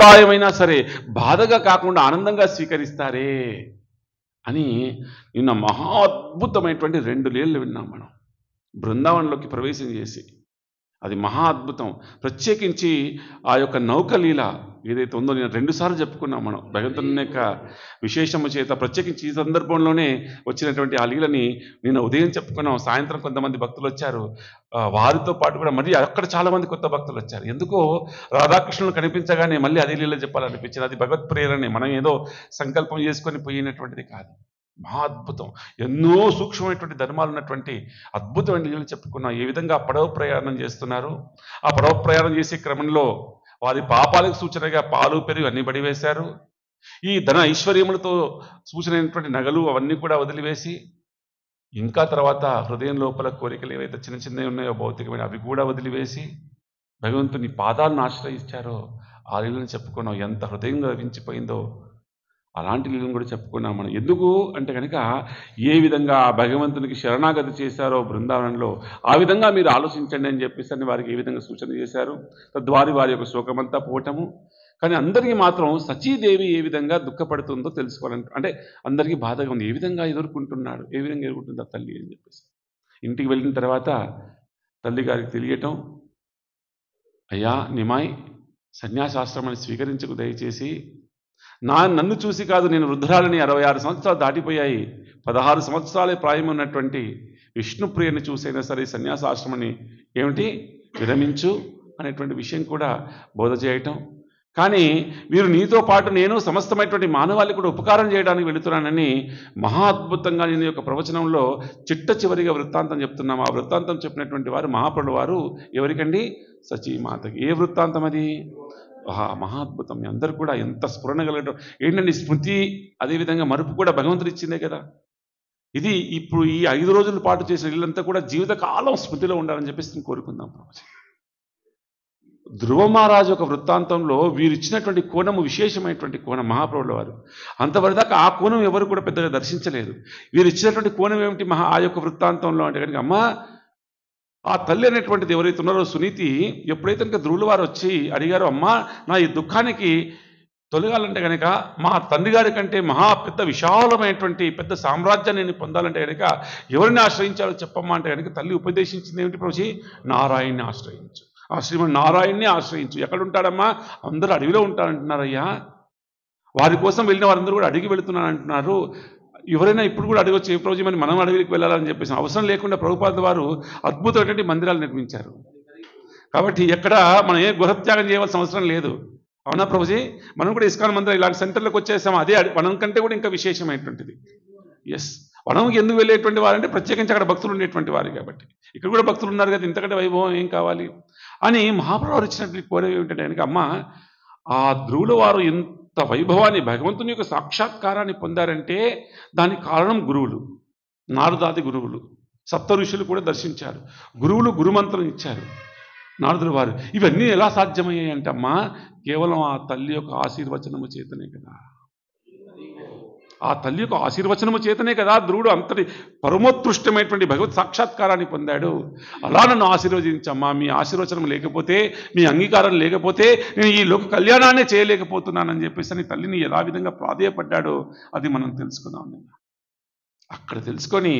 ప్రళయమైనా సరే బాధగా కాకుండా ఆనందంగా స్వీకరిస్తారే అని నిన్న మహా అద్భుతమైనటువంటి 2 లీలలు విన్నాం మనం బృందావనంలోకి ప్రవేశం చేసి. అది మహా అద్భుతం. ప్రత్యేకించి ఆ యొక్క నౌకలీల ఏదైతే ఉందో నేను 2 సార్లు చెప్పుకున్నాం మనం భగవంతుని యొక్క విశేషము చేత. ప్రత్యేకించి ఈ సందర్భంలోనే వచ్చినటువంటి ఆ లీలని నిన్న ఉదయం చెప్పుకున్నాం. సాయంత్రం కొంతమంది భక్తులు వచ్చారు. వారితో పాటు కూడా మరి అక్కడ చాలా మంది కొత్త భక్తులు వచ్చారు. ఎందుకో రాధాకృష్ణులు కనిపించగానే మళ్ళీ అదే లీల చెప్పాలనిపించింది. అది భగవత్ ప్రేరణే, మనం ఏదో సంకల్పం చేసుకొని పోయినటువంటిది కాదు. మహా అద్భుతం. ఎన్నో సూక్ష్మమైనటువంటి ధర్మాలు ఉన్నటువంటి అద్భుతమైన లీలలు చెప్పుకున్నాం. ఏ విధంగా పడవ ప్రయాణం చేస్తున్నారు, ఆ పడవ ప్రయాణం చేసే క్రమంలో వారి పాపాలకు సూచనగా పాలు పెరుగు అన్ని బడివేశారు. ఈ ధన ఐశ్వర్యములతో సూచనైనటువంటి నగలు అవన్నీ కూడా వదిలివేసి, ఇంకా తర్వాత హృదయం లోపల కోరికలు ఏవైతే చిన్న చిన్నవి ఉన్నాయో భౌతికమైన అవి కూడా వదిలివేసి భగవంతుని పాదాలను ఆశ్రయించారో ఆ లీలను చెప్పుకున్నాం. ఎంత హృదయం గర్వించిపోయిందో అలాంటి లీలను కూడా చెప్పుకున్నాం మనం. ఎందుకు అంటే కనుక ఏ విధంగా భగవంతునికి శరణాగతి చేశారో బృందావనంలో ఆ విధంగా మీరు ఆలోచించండి అని చెప్పేసి అని వారికి ఏ విధంగా సూచన చేశారు. తద్వారి వారి యొక్క శోకమంతా పోవటము. కానీ అందరికీ మాత్రం సచీదేవి ఏ విధంగా దుఃఖపడుతుందో తెలుసుకోవాలంటే, అంటే అందరికీ బాధగా ఉంది. ఏ విధంగా ఎదుర్కొంటున్నాడు, ఏ విధంగా ఎదుర్కొంటుంది ఆ తల్లి అని చెప్పేసి. ఇంటికి వెళ్ళిన తర్వాత తల్లి గారికి తెలియటం, అయ్యా నిమాయ్ సన్యాసాశ్రమాన్ని స్వీకరించకు దయచేసి. నన్ను చూసి కాదు, నేను వృద్ధురాలని 66 సంవత్సరాలు దాటిపోయాయి. 16 సంవత్సరాలే ప్రాయం ఉన్నటువంటి విష్ణుప్రియని చూసైనా సరే సన్యాసాశ్రమాన్ని ఏమిటి విరమించు అనేటువంటి విషయం కూడా బోధ చేయటం. కానీ వీరు నీతో పాటు నేను సమస్తమైనటువంటి మానవాళికి కూడా ఉపకారం చేయడానికి వెళుతున్నానని మహా అద్భుతంగా నేను యొక్క ప్రవచనంలో చిట్ట చివరిగా వృత్తాంతం చెప్తున్నాము. ఆ వృత్తాంతం చెప్పినటువంటి వారు మహాప్రభువు వారు ఎవరికండి? సచీమాతకి. ఏ వృత్తాంతం అది? మహా అద్భుతం. మీ అందరూ కూడా ఎంత స్ఫురణ కలగడం ఏంటండి స్మృతి, అదేవిధంగా మరుపు కూడా భగవంతుడు ఇచ్చిందే కదా. ఇది ఇప్పుడు ఈ 5 రోజుల పాటు చేసిన ఇల్లంతా కూడా జీవితకాలం స్మృతిలో ఉండాలని చెప్పేసి కోరుకుందాం. ధ్రువ మహారాజు ఒక వృత్తాంతంలో వీరిచ్చినటువంటి కోణము విశేషమైనటువంటి కోణం మహాప్రభుల వారు. అంతవరదాకా ఆ కోణం ఎవరు కూడా పెద్దగా దర్శించలేదు. వీరు ఇచ్చినటువంటి కోణం ఏమిటి ఆ యొక్క వృత్తాంతంలో అంటే కనుక, అమ్మ ఆ తల్లి అనేటువంటిది ఎవరైతే ఉన్నారో సునీతి, ఎప్పుడైతే కనుక ధ్రువుల వారు వచ్చి అడిగారో, అమ్మ నా ఈ దుఃఖానికి తొలగాలంటే కనుక మా తండ్రి గారి కంటే మహా పెద్ద విశాలమైనటువంటి పెద్ద సామ్రాజ్యాన్ని నేను పొందాలంటే కనుక ఎవరిని ఆశ్రయించాలో చెప్పమ్మా అంటే కనుక తల్లి ఉపదేశించింది ఏమిటి ప్రభుజీ? నారాయణ్ణి ఆశ్రయించు, ఆ శ్రీమన్ నారాయణ్ణి ఆశ్రయించు. ఎక్కడుంటాడమ్మా? అందరూ అడవిలో ఉంటారంటున్నారయ్యా. వారి కోసం వెళ్ళిన వారందరూ కూడా అడిగి వెళుతున్నారంటున్నారు. ఎవరైనా ఇప్పుడు కూడా అడగొచ్చు, ఏ ప్రభుజీ మరి మనం అడవికి వెళ్ళాలని చెప్పేసి. అవసరం లేకుండా ప్రభుపాద వారు అద్భుతమైనటువంటి మందిరాలు నిర్మించారు. కాబట్టి ఎక్కడ మనం ఏ గృహత్యాగం చేయవలసిన అవసరం లేదు. అవునా ప్రభుజీ? మనం కూడా ఇస్కాన్ మందిరం ఇలాంటి సెంటర్లకు వచ్చేసాము. అదే వనం కంటే కూడా ఇంకా విశేషమైనటువంటిది. ఎస్, వనంకి ఎందుకు వెళ్ళేటువంటి వారంటే ప్రత్యేకించి అక్కడ భక్తులు ఉండేటువంటి వారు కాబట్టి. ఇక్కడ కూడా భక్తులు ఉన్నారు కదా, ఇంతకంటే వైభవం ఏం కావాలి అని మహాప్రభువు ఇచ్చినటువంటి కోరిక ఏమిటంటే కనుక, అమ్మ ఆ ధ్రువుల వారు ఇంత వైభవాన్ని భగవంతుని యొక్క సాక్షాత్కారాన్ని పొందారంటే దానికి కారణం గురువులు, నారదాది గురువులు. సప్త ఋషులు కూడా దర్శించారు, గురువులు గురుమంత్రం ఇచ్చారు, నారదుల వారు. ఇవన్నీ ఎలా సాధ్యమయ్యాయి అంటే అమ్మా కేవలం ఆ తల్లి యొక్క ఆశీర్వచనము చేతనే కదా. ఆ తల్లి యొక్క ఆశీర్వచనము చేతనే కదా ధ్రువుడు అంతటి పరమోత్కృష్టమైనటువంటి భగవత్ సాక్షాత్కారాన్ని పొందాడు. అలా నన్ను ఆశీర్వదించమ్మా, మీ ఆశీర్వచనం లేకపోతే, మీ అంగీకారం లేకపోతే నేను ఈ లోక కళ్యాణాన్ని చేయలేకపోతున్నానని చెప్పేసి అని తల్లిని ఎలా విధంగా ప్రాధేయపడ్డాడో అది మనం తెలుసుకున్నాం. అక్కడ తెలుసుకొని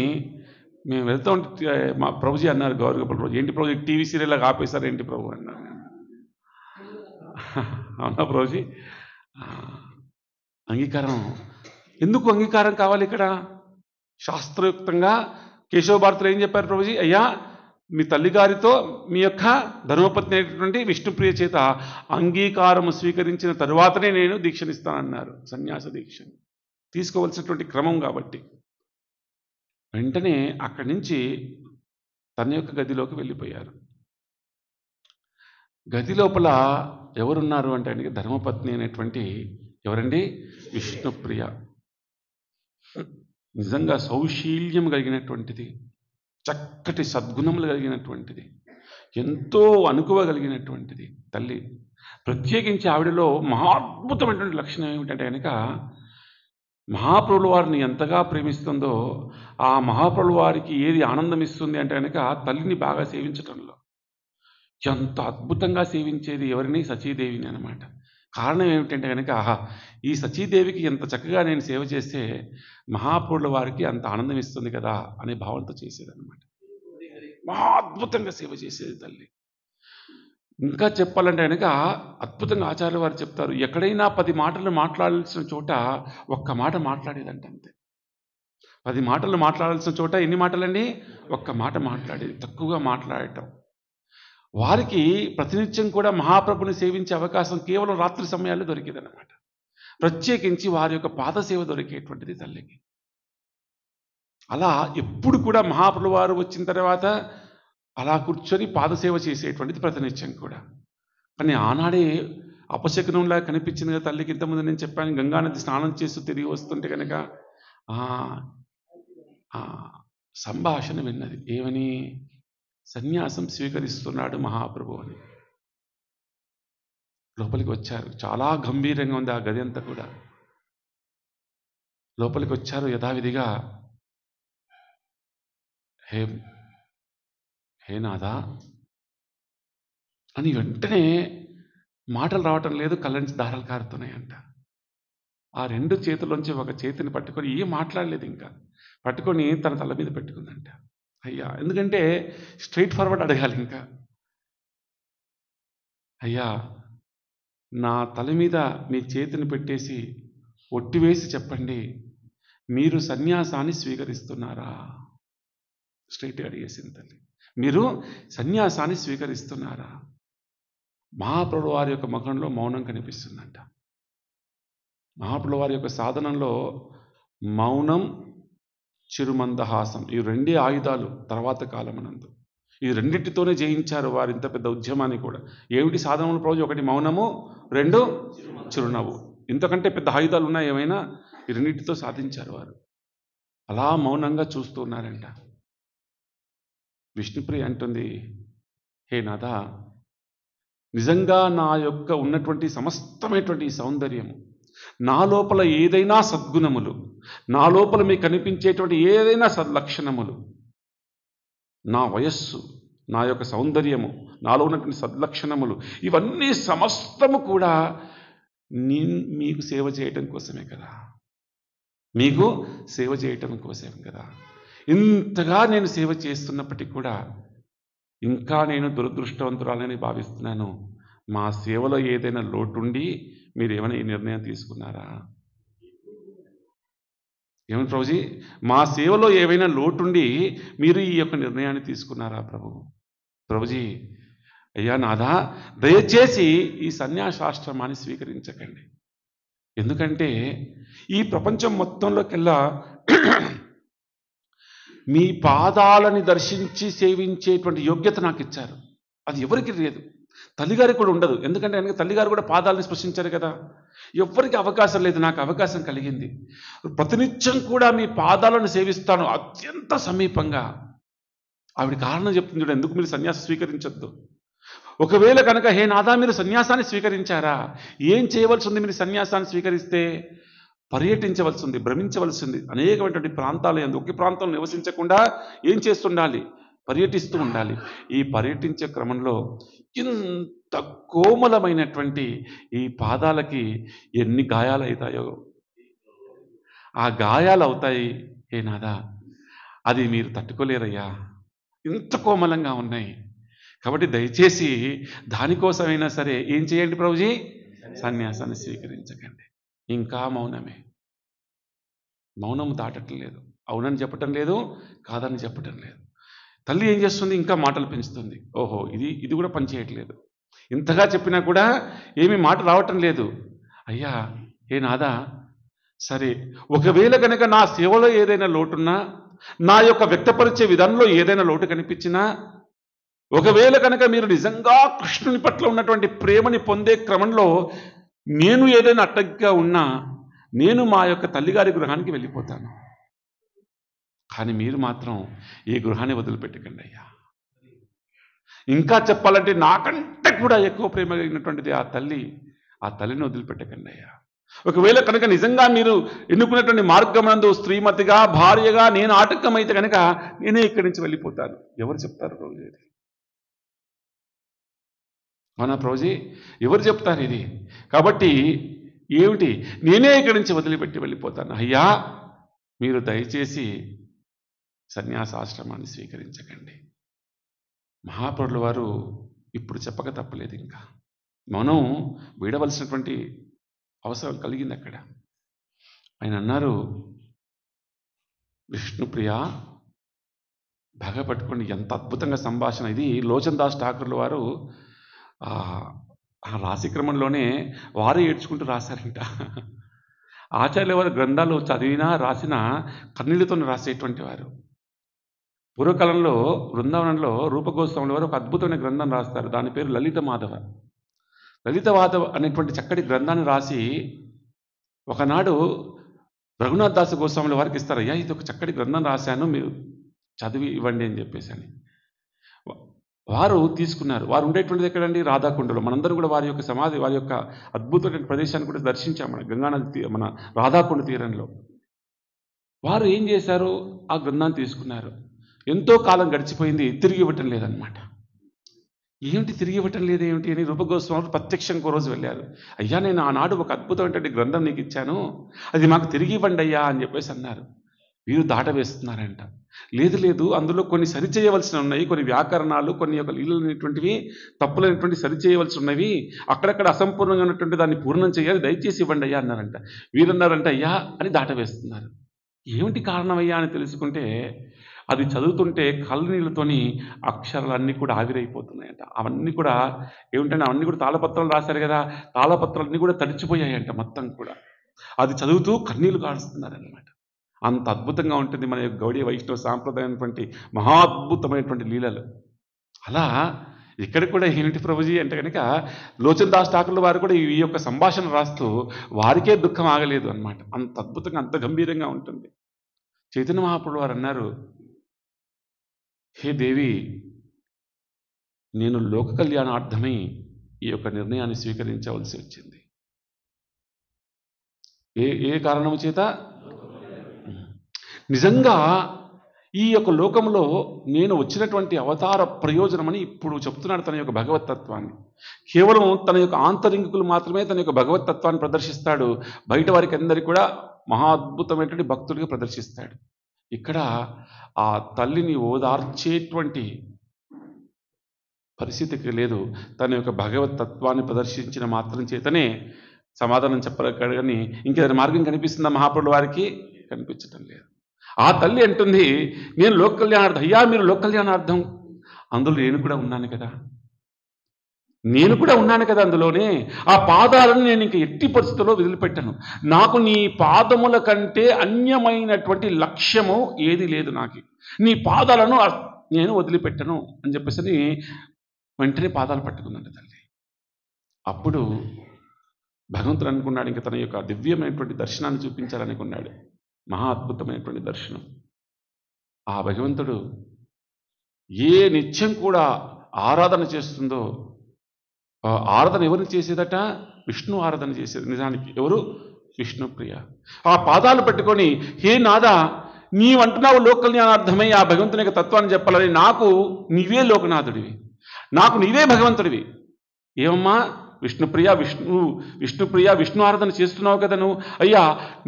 మేము వెళ్తూ ఉంటే మా ప్రభుజీ అన్నారు, గౌరవగోపాల్ ప్రభు, ఏంటి ప్రభు టీవీ సీరియల్లాగా ఆపేశారు ఏంటి ప్రభు అన్నారు. అవునా ప్రభుజీ? అంగీకారం ఎందుకు అంగీకారం కావాలి ఇక్కడ? శాస్త్రయుక్తంగా కేశవ భారతులు ఏం చెప్పారు ప్రభుజీ? అయ్యా మీ తల్లిగారితో మీ యొక్క ధర్మపత్ని అయినటువంటి విష్ణుప్రియ చేత అంగీకారము స్వీకరించిన తరువాతనే నేను దీక్షనిస్తానన్నారు. సన్యాస దీక్ష తీసుకోవలసినటువంటి క్రమం కాబట్టి వెంటనే అక్కడి నుంచి తన యొక్క గదిలోకి వెళ్ళిపోయారు. గది లోపల ఎవరున్నారు అంటే ఆయనకి ధర్మపత్ని అనేటువంటి ఎవరండి? విష్ణుప్రియ. నిజంగా సౌశీల్యం కలిగినటువంటిది, చక్కటి సద్గుణములు కలిగినటువంటిది, ఎంతో అనుకోగలిగినటువంటిది తల్లి. ప్రత్యేకించి ఆవిడలో మహాద్భుతమైనటువంటి లక్షణం ఏమిటంటే కనుక, మహాప్రభుల వారిని ఎంతగా ప్రేమిస్తుందో ఆ మహాప్రభుల వారికి ఏది ఆనందం ఇస్తుంది అంటే కనుక తల్లిని బాగా సేవించటంలో. ఎంత అద్భుతంగా సేవించేది ఎవరిని? సచీదేవిని అనమాట. కారణం ఏమిటంటే కనుక ఈ సచీదేవికి ఎంత చక్కగా నేను సేవ చేస్తే మహాప్రభుల వారికి అంత ఆనందం ఇస్తుంది కదా అనే భావంతో చేసేదన్నమాట. మహా అద్భుతంగా సేవ చేసేది తల్లి. ఇంకా చెప్పాలంటే కనుక అద్భుతంగా ఆచార్య వారు చెప్తారు, ఎక్కడైనా 10 మాటలు మాట్లాడాల్సిన చోట ఒక్క మాట మాట్లాడేదంట అంతే. 10 మాటలు మాట్లాడాల్సిన చోట ఎన్ని మాటలండి? ఒక్క మాట మాట్లాడేది, తక్కువగా మాట్లాడటం. వారికి ప్రతినిత్యం కూడా మహాప్రభుని సేవించే అవకాశం కేవలం రాత్రి సమయాల్లో దొరికేదన్నమాట. ప్రత్యేకించి వారి యొక్క పాదసేవ దొరికేటువంటిది తల్లికి. అలా ఎప్పుడు కూడా మహాప్రభు వారు వచ్చిన తర్వాత అలా కూర్చొని పాదసేవ చేసేటువంటిది ప్రతినిత్యం కూడా. కానీ ఆనాడే అపశకునంలా కనిపించింది కదా తల్లికి. ఇంతకుముందు నేను చెప్పాను, గంగానది స్నానం చేస్తూ తిరిగి వస్తుంటే కనుక సంభాషణ విన్నది. ఏమని? సన్యాసం స్వీకరిస్తున్నాడు మహాప్రభు అని. లోపలికి వచ్చారు. చాలా గంభీరంగా ఉంది ఆ గది అంతా కూడా. లోపలికి వచ్చారు యథావిధిగా. హే నాదా అని వెంటనే మాటలు రావటం లేదు, కళ్ళ నుంచి దారాలు కారుతున్నాయంట. ఆ 2 చేతుల్లోంచి ఒక చేతిని పట్టుకొని, ఏం మాట్లాడలేదు ఇంకా, పట్టుకొని తన తల మీద పెట్టుకుందంట. అయ్యా, ఎందుకంటే స్ట్రైట్ ఫార్వర్డ్ అడగాలి ఇంకా. అయ్యా, నా తల మీద మీ చేతిని పెట్టేసి ఒట్టివేసి చెప్పండి, మీరు సన్యాసాన్ని స్వీకరిస్తున్నారా? స్ట్రైట్గా అడిగేసింది తల్లి. మీరు సన్యాసాన్ని స్వీకరిస్తున్నారా? మహాప్రభు వారి యొక్క ముఖంలో మౌనం కనిపిస్తుందంట. మహాప్రభు వారి యొక్క సాధనంలో మౌనం, చిరుమందహాసం, ఈ 2 ఆయుధాలు తర్వాత కాలమనందు. ఈ 2తోనే జయించారు వారు ఇంత పెద్ద ఉద్యమాన్ని కూడా. ఏమిటి సాధనములు ప్రభు? 1 మౌనము, 2 చిరునవ్వు. ఇంతకంటే పెద్ద ఆయుధాలు ఉన్నాయి ఏమైనా? ఈ 2తో సాధించారు వారు. అలా మౌనంగా చూస్తూ ఉన్నారంట. విష్ణుప్రియ అంటుంది, హే నాథ, నిజంగా నా యొక్క ఉన్నటువంటి సమస్తమైనటువంటి సౌందర్యము, నా లోపల ఏదైనా సద్గుణములు, నా లోపల మీకు కనిపించేటువంటి ఏదైనా సద్లక్షణములు, నా వయస్సు, నా యొక్క సౌందర్యము, నాలో ఉన్నటువంటి సద్లక్షణములు, ఇవన్నీ సమస్తము కూడా మీకు సేవ చేయటం కోసమే కదా, మీకు సేవ చేయటం కోసమే కదా. ఇంతగా నేను సేవ చేస్తున్నప్పటికీ కూడా ఇంకా నేను దురదృష్టవంతురాలని భావిస్తున్నాను. మా సేవలో ఏదైనా లోటుండి మీరు ఏమైనా ఈ నిర్ణయం తీసుకున్నారా? ఏమని ప్రభుజీ? మా సేవలో ఏవైనా లోటుండి మీరు ఈ యొక్క నిర్ణయాన్ని తీసుకున్నారా ప్రభుజీ? అయ్యా నాథా, దయచేసి ఈ సన్యాసాశ్రమాన్ని స్వీకరించకండి. ఎందుకంటే ఈ ప్రపంచం మొత్తంలోకెల్లా మీ పాదాలని దర్శించి సేవించేటువంటి యోగ్యత నాకు ఇచ్చారు. అది ఎవరికి లేదు, తల్లిగారికి కూడా ఉండదు. ఎందుకంటే ఆయనకి తల్లిగారు కూడా పాదాలని స్పృశించారు కదా. ఎవరికి అవకాశం లేదు, నాకు అవకాశం కలిగింది. ప్రతినిత్యం కూడా మీ పాదాలను సేవిస్తాను అత్యంత సమీపంగా. ఆవిడ కారణం చెప్తుంది చూడండి, ఎందుకు మీరు సన్యాసం స్వీకరించొద్దు. ఒకవేళ కనుక హే నాథా, మీరు సన్యాసాన్ని స్వీకరించారా? ఏం చేయవలసి ఉంది? మీరు సన్యాసాన్ని స్వీకరిస్తే పర్యటించవలసి ఉంది, భ్రమించవలసింది. అనేకమైనటువంటి ప్రాంతాలు ఒకే ప్రాంతంలో నివసించకుండా ఏం చేస్తుండాలి? పర్యటిస్తూ ఉండాలి. ఈ పర్యటించే క్రమంలో ఇంత కోమలమైనటువంటి ఈ పాదాలకి ఎన్ని గాయాలు అవుతాయో, ఆ గాయాలు అవుతాయి హే నాథా, అది మీరు తట్టుకోలేరయ్యా, ఇంత కోమలంగా ఉన్నాయి. కాబట్టి దయచేసి దానికోసమైనా సరే ఏం చేయండి ప్రభుజీ? సన్యాసాన్ని స్వీకరించకండి. ఇంకా మౌనమే. మౌనము దాటటం లేదు, అవునని చెప్పటం లేదు, కాదని చెప్పటం లేదు. తల్లి ఏం చేస్తుంది? ఇంకా మాటలు పెంచుతుంది. ఓహో, ఇది కూడా పనిచేయట్లేదు. ఇంతగా చెప్పినా కూడా ఏమీ మాట రావటం లేదు. అయ్యా, ఏ నాదా, సరే, ఒకవేళ కనుక నా సేవలో ఏదైనా లోటున్నా, నా యొక్క వ్యక్తపరిచే విధానంలో ఏదైనా లోటు కనిపించినా, ఒకవేళ కనుక మీరు నిజంగా కృష్ణుని పట్ల ఉన్నటువంటి ప్రేమని పొందే క్రమంలో నేను ఏదైనా అడ్డంకిగా ఉన్నా, నేను మా యొక్క తల్లిగారి గృహానికి వెళ్ళిపోతాను. కానీ మీరు మాత్రం ఈ గృహాన్ని వదిలిపెట్టకండి అయ్యా. ఇంకా చెప్పాలంటే నాకంటే కూడా ఎక్కువ ప్రేమ కలిగినటువంటిది ఆ తల్లిని వదిలిపెట్టకండి అయ్యా. ఒకవేళ కనుక నిజంగా మీరు ఎన్నుకున్నటువంటి మార్గమందు స్త్రీమతిగా, భార్యగా నేను ఆటంకమైతే కనుక నేనే ఇక్కడి నుంచి వెళ్ళిపోతాను. ఎవరు చెప్తారు రోజు? అవునా ప్రభుజీ? ఎవరు చెప్తారు ఇది? కాబట్టి ఏమిటి, నేనే ఇక్కడి నుంచి వదిలిపెట్టి వెళ్ళిపోతాను. అయ్యా, మీరు దయచేసి సన్యాసాశ్రమాన్ని స్వీకరించకండి. మహాప్రభుల వారు ఇప్పుడు చెప్పక తప్పలేదు. ఇంకా మనం వీడవలసినటువంటి అవసరం కలిగింది అక్కడ. ఆయన అన్నారు, విష్ణుప్రియ బాగా పట్టుకోండి, ఎంత అద్భుతంగా సంభాషణ ఇది. లోచన్ దాస్ ఠాకూర్ల వారు ఆ రాశిక్రమంలోనే వారే ఏడ్చుకుంటూ రాశారంట. ఆచార్యుల వారి గ్రంథాలు చదివినా రాసినా కన్నీళ్లతో రాసేటువంటి వారు. పూర్వకాలంలో బృందావనంలో రూపగోస్వాముల వారు ఒక అద్భుతమైన గ్రంథం రాస్తారు. దాని పేరు లలిత మాధవ. లలిత మాధవ అనేటువంటి చక్కటి గ్రంథాన్ని రాసి ఒకనాడు రఘునాథ్ దాస గోస్వాముల వారికి ఇస్తారు. అయ్యా, ఇది ఒక చక్కటి గ్రంథం రాశాను, మీరు చదివి ఇవ్వండి అని చెప్పేసి అని. వారు తీసుకున్నారు. వారు ఉండేటువంటిది ఎక్కడండి? రాధాకుండలో. మనందరం కూడా వారి యొక్క సమాధి, వారి యొక్క అద్భుతమైన ప్రదేశాన్ని కూడా దర్శించాం మన గంగానది మన రాధాకుండ తీరంలో. వారు ఏం చేశారు? ఆ గ్రంథాన్ని తీసుకున్నారు. ఎంతో కాలం గడిచిపోయింది, తిరిగి ఇవ్వటం లేదనమాట. ఏమిటి తిరిగి ఇవ్వటం లేదు ఏమిటి అని రూపగోస్వామి ప్రత్యక్షంగా రోజు వెళ్ళారు. అయ్యా, నేను ఆనాడు ఒక అద్భుతమైనటువంటి గ్రంథం నీకు ఇచ్చాను, అది మాకు తిరిగి ఇవ్వండి అయ్యా అని చెప్పేసి అన్నారు. వీరు దాట వేస్తున్నారంట. లేదు లేదు, అందులో కొన్ని సరిచేయవలసి ఉన్నాయి, కొన్ని వ్యాకరణాలు, కొన్ని యొక్క లీలైనటువంటివి, తప్పులైనటువంటి సరిచేయవలసి ఉన్నవి, అక్కడక్కడ అసంపూర్ణంగా ఉన్నటువంటి దాన్ని పూర్ణం చేయాలి, దయచేసి ఇవ్వండి అయ్యా అన్నారంట. వీరన్నారంట అయ్యా అని దాట వేస్తున్నారు. ఏమిటి కారణమయ్యా అని తెలుసుకుంటే, అది చదువుతుంటే కళ్ళనీళ్ళతోని అక్షరాలన్నీ కూడా ఆవిరైపోతున్నాయంట. అవన్నీ కూడా ఏమిటంటే, అవన్నీ కూడా తాళపత్రాలు రాశారు కదా, తాళపత్రాలన్నీ కూడా తడిచిపోయాయంట మొత్తం కూడా. అది చదువుతూ కన్నీళ్లు కారుస్తున్నారనమాట. అంత అద్భుతంగా ఉంటుంది మన యొక్క గౌడీ వైష్ణవ సాంప్రదాయమైనటువంటి మహా అద్భుతమైనటువంటి లీలలు. అలా ఇక్కడ కూడా ఏమిటి ప్రభుజీ అంటే కనుక, లోచన్ దాస్ ఠాకూర్ల వారు కూడా ఈ యొక్క సంభాషణ రాస్తూ వారికే దుఃఖం ఆగలేదు అనమాట. అంత అద్భుతంగా, అంత గంభీరంగా ఉంటుంది. చైతన్య మహాప్రభులు వారు అన్నారు, హే దేవి, నేను లోక కళ్యాణార్థమై ఈ యొక్క నిర్ణయాన్ని స్వీకరించవలసి వచ్చింది. ఏ కారణము చేత? నిజంగా ఈ యొక్క లోకంలో నేను వచ్చినటువంటి అవతార ప్రయోజనమని ఇప్పుడు చెప్తున్నాడు తన యొక్క భగవతత్వాన్ని. కేవలం తన యొక్క ఆంతరింగికులు మాత్రమే తన యొక్క భగవతత్వాన్ని ప్రదర్శిస్తాడు, బయట వారికి అందరికీ కూడా మహా అద్భుతమైనటువంటి భక్తుడిగా ప్రదర్శిస్తాడు. ఇక్కడ ఆ తల్లిని ఓదార్చేటువంటి పరిస్థితికి లేదు. తన యొక్క భగవతత్వాన్ని ప్రదర్శించిన మాత్రం చేతనే సమాధానం చెప్పగలడు. కానీ ఇంకేదైనా మార్గం కనిపిస్తుందా మహాప్రభుల వారికి? కనిపించటం లేదు. ఆ తల్లి అంటుంది, నేను లోక కళ్యాణార్థం. అయ్యా, మీరు లోక కళ్యాణార్థం, అందులో నేను కూడా ఉన్నాను కదా, నేను కూడా ఉన్నాను కదా అందులోనే. ఆ పాదాలను నేను ఇంక ఎట్టి పరిస్థితుల్లో వదిలిపెట్టాను. నాకు నీ పాదముల కంటే అన్యమైనటువంటి లక్ష్యము ఏది లేదు నాకు. నీ పాదాలను నేను వదిలిపెట్టను అని చెప్పేసి వెంటనే పాదాలు పట్టుకుందంట తల్లి. అప్పుడు భగవంతుడు అనుకున్నాడు, ఇంక తన యొక్క దివ్యమైనటువంటి దర్శనాన్ని చూపించాలనుకున్నాడు. మహా అద్భుతమైనటువంటి దర్శనం. ఆ భగవంతుడు ఏ నిత్యం కూడా ఆరాధన చేస్తుందో, ఆరాధన ఎవరిని చేసేదట? విష్ణు ఆరాధన చేసేది. నిజానికి ఎవరు? విష్ణుప్రియ. ఆ పాదాలు పెట్టుకొని, హే నాదా, నీవంటున్నావు లోక కళ్యాణార్థమై ఆ భగవంతుని యొక్క తత్వాన్ని చెప్పాలని, నాకు నీవే లోకనాథుడివి, నాకు నీవే భగవంతుడివి. ఏమమ్మా విష్ణుప్రియ, విష్ణుప్రియ విష్ణు ఆరాధన చేస్తున్నావు కదా నువ్వు. అయ్యా,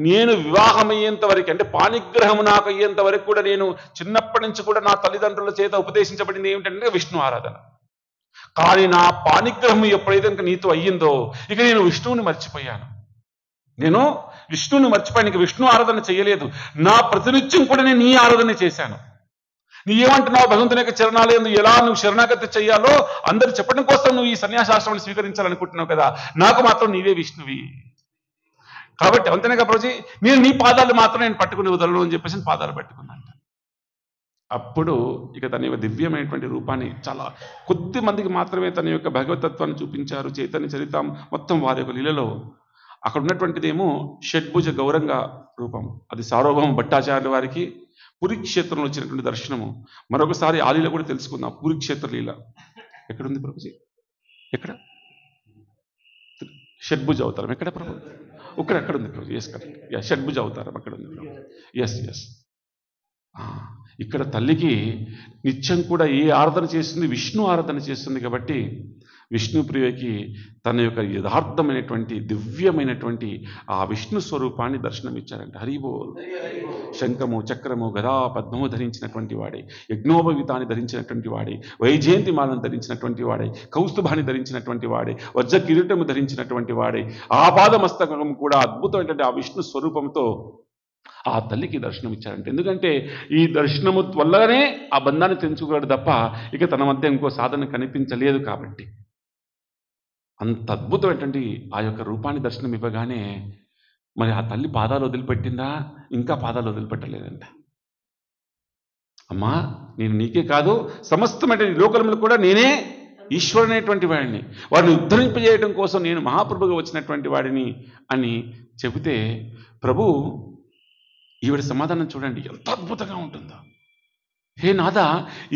నేను వివాహం అయ్యేంత వరకు, అంటే పాణిగ్రహము నాకు అయ్యేంత వరకు కూడా, నేను చిన్నప్పటి నుంచి కూడా నా తల్లిదండ్రుల చేత ఉపదేశించబడింది ఏమిటంటే విష్ణు ఆరాధన. కానీ నా పాణిగ్రహం ఎప్పుడైతే ఇంక నీతో అయ్యిందో, ఇక నేను విష్ణువుని మర్చిపోయాను. నేను విష్ణువుని మర్చిపోయాను, ఇక విష్ణు ఆరాధన చేయలేదు. నా ప్రతినిత్యం కూడా నేను నీ ఆరాధన చేశాను. నీ ఏమంటున్నావు? భగవంతుని యొక్క చరణాలయందు ఎలా నువ్వు శరణాగతి చెయ్యాలో అందరు చెప్పడం కోసం నువ్వు ఈ సన్యాసాశ్రమాన్ని స్వీకరించాలనుకుంటున్నావు కదా, నాకు మాత్రం నీవే విష్ణువి. కాబట్టి అంతేగా ప్రభుజీ, నేను నీ పాదాలు మాత్రం నేను పట్టుకుని వదలను అని చెప్పేసి పాదాలు పట్టుకున్నాను. అప్పుడు ఇక తన యొక్క దివ్యమైనటువంటి రూపాన్ని చాలా కొద్ది మందికి మాత్రమే తన యొక్క భగవతత్వాన్ని చూపించారు. చైతన్య చరితం మొత్తం వారి యొక్క లీలలో. అక్కడ ఉన్నటువంటిదేమో షడ్భుజ గౌరంగ రూపం, అది సార్వభౌమ భట్టాచార్యుల వారికి పురిక్షేత్రంలో వచ్చినటువంటి దర్శనము. మరొకసారి ఆ లీల కూడా తెలుసుకుందాం. పురిక్షేత్ర లీల ఎక్కడుంది ప్రభుజీ? ఎక్కడ? షడ్భుజ అవతారం ఎక్కడ ప్రభు? అక్కడ ఉంది ప్రభు. Yes correct. షడ్భుజ అవతారం అక్కడ ఉంది ప్రభు. ఎస్. ఆ, ఇక్కడ తల్లికి నిత్యం కూడా ఏ ఆరాధన చేస్తుంది? విష్ణు ఆరాధన చేస్తుంది. కాబట్టి విష్ణుప్రియకి తన యొక్క యథార్థమైనటువంటి దివ్యమైనటువంటి ఆ విష్ణు స్వరూపాన్ని దర్శనమిచ్చారంట. హరిబోల్. శంఖము, చక్రము, గదా, పద్మము ధరించినటువంటి వాడే, యజ్ఞోపవీతాన్ని ధరించినటువంటి వాడే, వైజయంతి మాలను ధరించినటువంటి వాడే, కౌస్తుభాన్ని ధరించినటువంటి వాడే, వజ్ర కిరీటము ధరించినటువంటి వాడే, ఆపాదమస్తకము కూడా అద్భుతమైనటువంటి ఆ విష్ణు స్వరూపంతో ఆ తల్లికి దర్శనం ఇచ్చారంటే. ఎందుకంటే ఈ దర్శనము వల్లనే ఆ బంధాన్ని తెంచుకోగలడు తప్ప ఇక తన మధ్య ఇంకో సాధన కనిపించలేదు. కాబట్టి అంత అద్భుతమైనటువంటి ఆ యొక్క రూపాన్ని దర్శనం ఇవ్వగానే మరి ఆ తల్లి పాదాలు వదిలిపెట్టిందా? ఇంకా పాదాలు వదిలిపెట్టలేదంట. అమ్మా, నేను నీకే కాదు సమస్తమైన లోకములు కూడా నేనే ఈశ్వరునైనటువంటి వాడిని, వాడిని ఉద్ధరింపజేయడం కోసం నేను మహాప్రభుగా వచ్చినటువంటి వాడిని అని చెబితే ప్రభు ఈవిడ సమాధానం చూడండి ఎంత అద్భుతంగా ఉంటుందో. హే నాథ,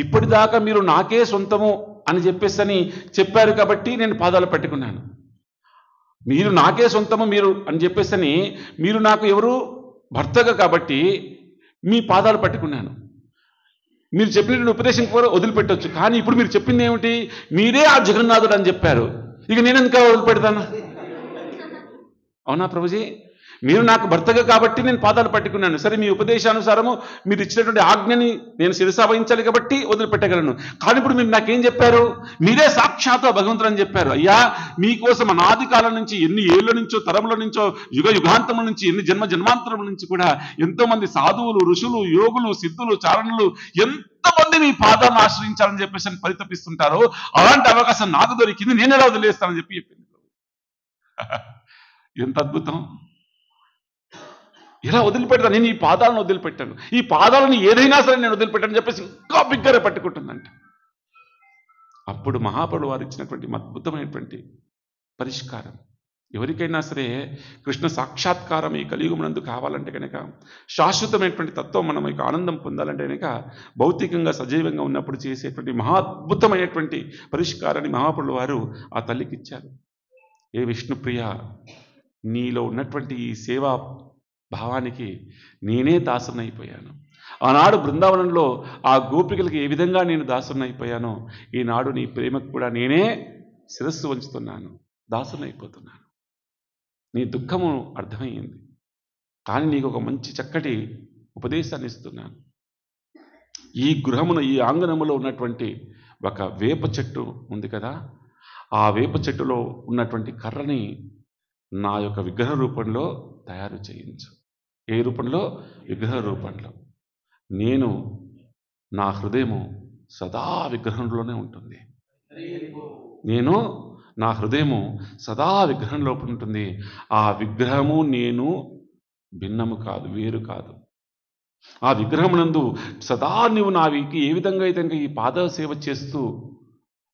ఇప్పటిదాకా మీరు నాకే సొంతము అని చెప్పారు కాబట్టి నేను పాదాలు పట్టుకున్నాను. మీరు నాకే సొంతము మీరు అని చెప్పేసని మీరు నాకు ఎవరు? భర్తగా కాబట్టి మీ పాదాలు పట్టుకున్నాను. మీరు చెప్పినటువంటి ఉపదేశం కూడా వదిలిపెట్టవచ్చు. కానీ ఇప్పుడు మీరు చెప్పింది ఏమిటి? మీరే ఆ జగన్నాథుడు అని చెప్పారు. ఇక నేను ఎందుకు వదిలిపెడతాను? అవునా ప్రభుజీ? మీరు నాకు భర్తగా కాబట్టి నేను పాదాలు పట్టుకున్నాను. సరే, మీ ఉపదేశానుసారము మీరు ఇచ్చినటువంటి ఆజ్ఞని నేను శిరసా వహించాలి కాబట్టి వదిలిపెట్టగలను. కానీ ఇప్పుడు మీరు నాకేం చెప్పారు? మీరే సాక్షాత్ భగవంతుడు అని చెప్పారు. అయ్యా, మీకోసం అనాది కాలం నుంచి, ఎన్ని ఏళ్ళ నుంచో, తరముల నుంచో, యుగ యుగాంతముల నుంచి, ఎన్ని జన్మాంతరముల నుంచి కూడా ఎంతో మంది సాధువులు, ఋషులు, యోగులు, సిద్ధులు, చారణులు ఎంతమంది మీ పాదాలను ఆశ్రయించాలని చెప్పేసి పరితపిస్తుంటారో అలాంటి అవకాశం నాకు దొరికింది, నేను ఎలా వదిలేస్తానని చెప్పింది. ఎంత అద్భుతం! ఇలా వదిలిపెడతాను, నేను ఈ పాదాలను వదిలిపెట్టాను, ఈ పాదాలను ఏదైనా సరే నేను వదిలిపెట్టాను చెప్పేసి ఇంకా బిగ్గర పట్టుకుంటుందంట. అప్పుడు మహాప్రభువు వారు ఇచ్చినటువంటి అద్భుతమైనటువంటి పరిష్కారం, ఎవరికైనా సరే కృష్ణ సాక్షాత్కారం ఈ కలియుగమునందు కావాలంటే కనుక, శాశ్వతమైనటువంటి తత్వం మనం ఇక ఆనందం పొందాలంటే కనుక, భౌతికంగా సజీవంగా ఉన్నప్పుడు చేసేటువంటి మహాద్భుతమైనటువంటి పరిష్కారాన్ని మహాప్రభువు వారు ఆ తల్లికి ఇచ్చారు. ఏ విష్ణుప్రియ, నీలో ఉన్నటువంటి ఈ సేవా భావానికి నేనే దాసునైపోయాను. ఆనాడు బృందావనంలో ఆ గోపికలకి ఏ విధంగా నేను దాసునైపోయానో, ఈనాడు నీ ప్రేమకు కూడా నేనే శిరస్సు వంచుతున్నాను, దాసునైపోతున్నాను. నీ దుఃఖము అర్థమయ్యింది, కానీ నీకు ఒక మంచి చక్కటి ఉపదేశాన్ని ఇస్తున్నాను. ఈ గృహమున, ఈ ఆంగణములో ఉన్నటువంటి ఒక వేప చెట్టు ఉంది కదా, ఆ వేప చెట్టులో ఉన్నటువంటి కర్రని నా యొక్క విగ్రహ రూపంలో తయారు చేయించు. ఏ రూపంలో? విగ్రహ రూపంలో. నేను, నా హృదయము సదా విగ్రహంలోనే ఉంటుంది. నేను, నా హృదయము సదా విగ్రహంలో ఉంటుంది. ఆ విగ్రహము నేను భిన్నము కాదు, వేరు కాదు. ఆ విగ్రహమునందు సదా నువ్వు నా ఏ విధంగా అయితే ఈ పాద సేవ చేస్తూ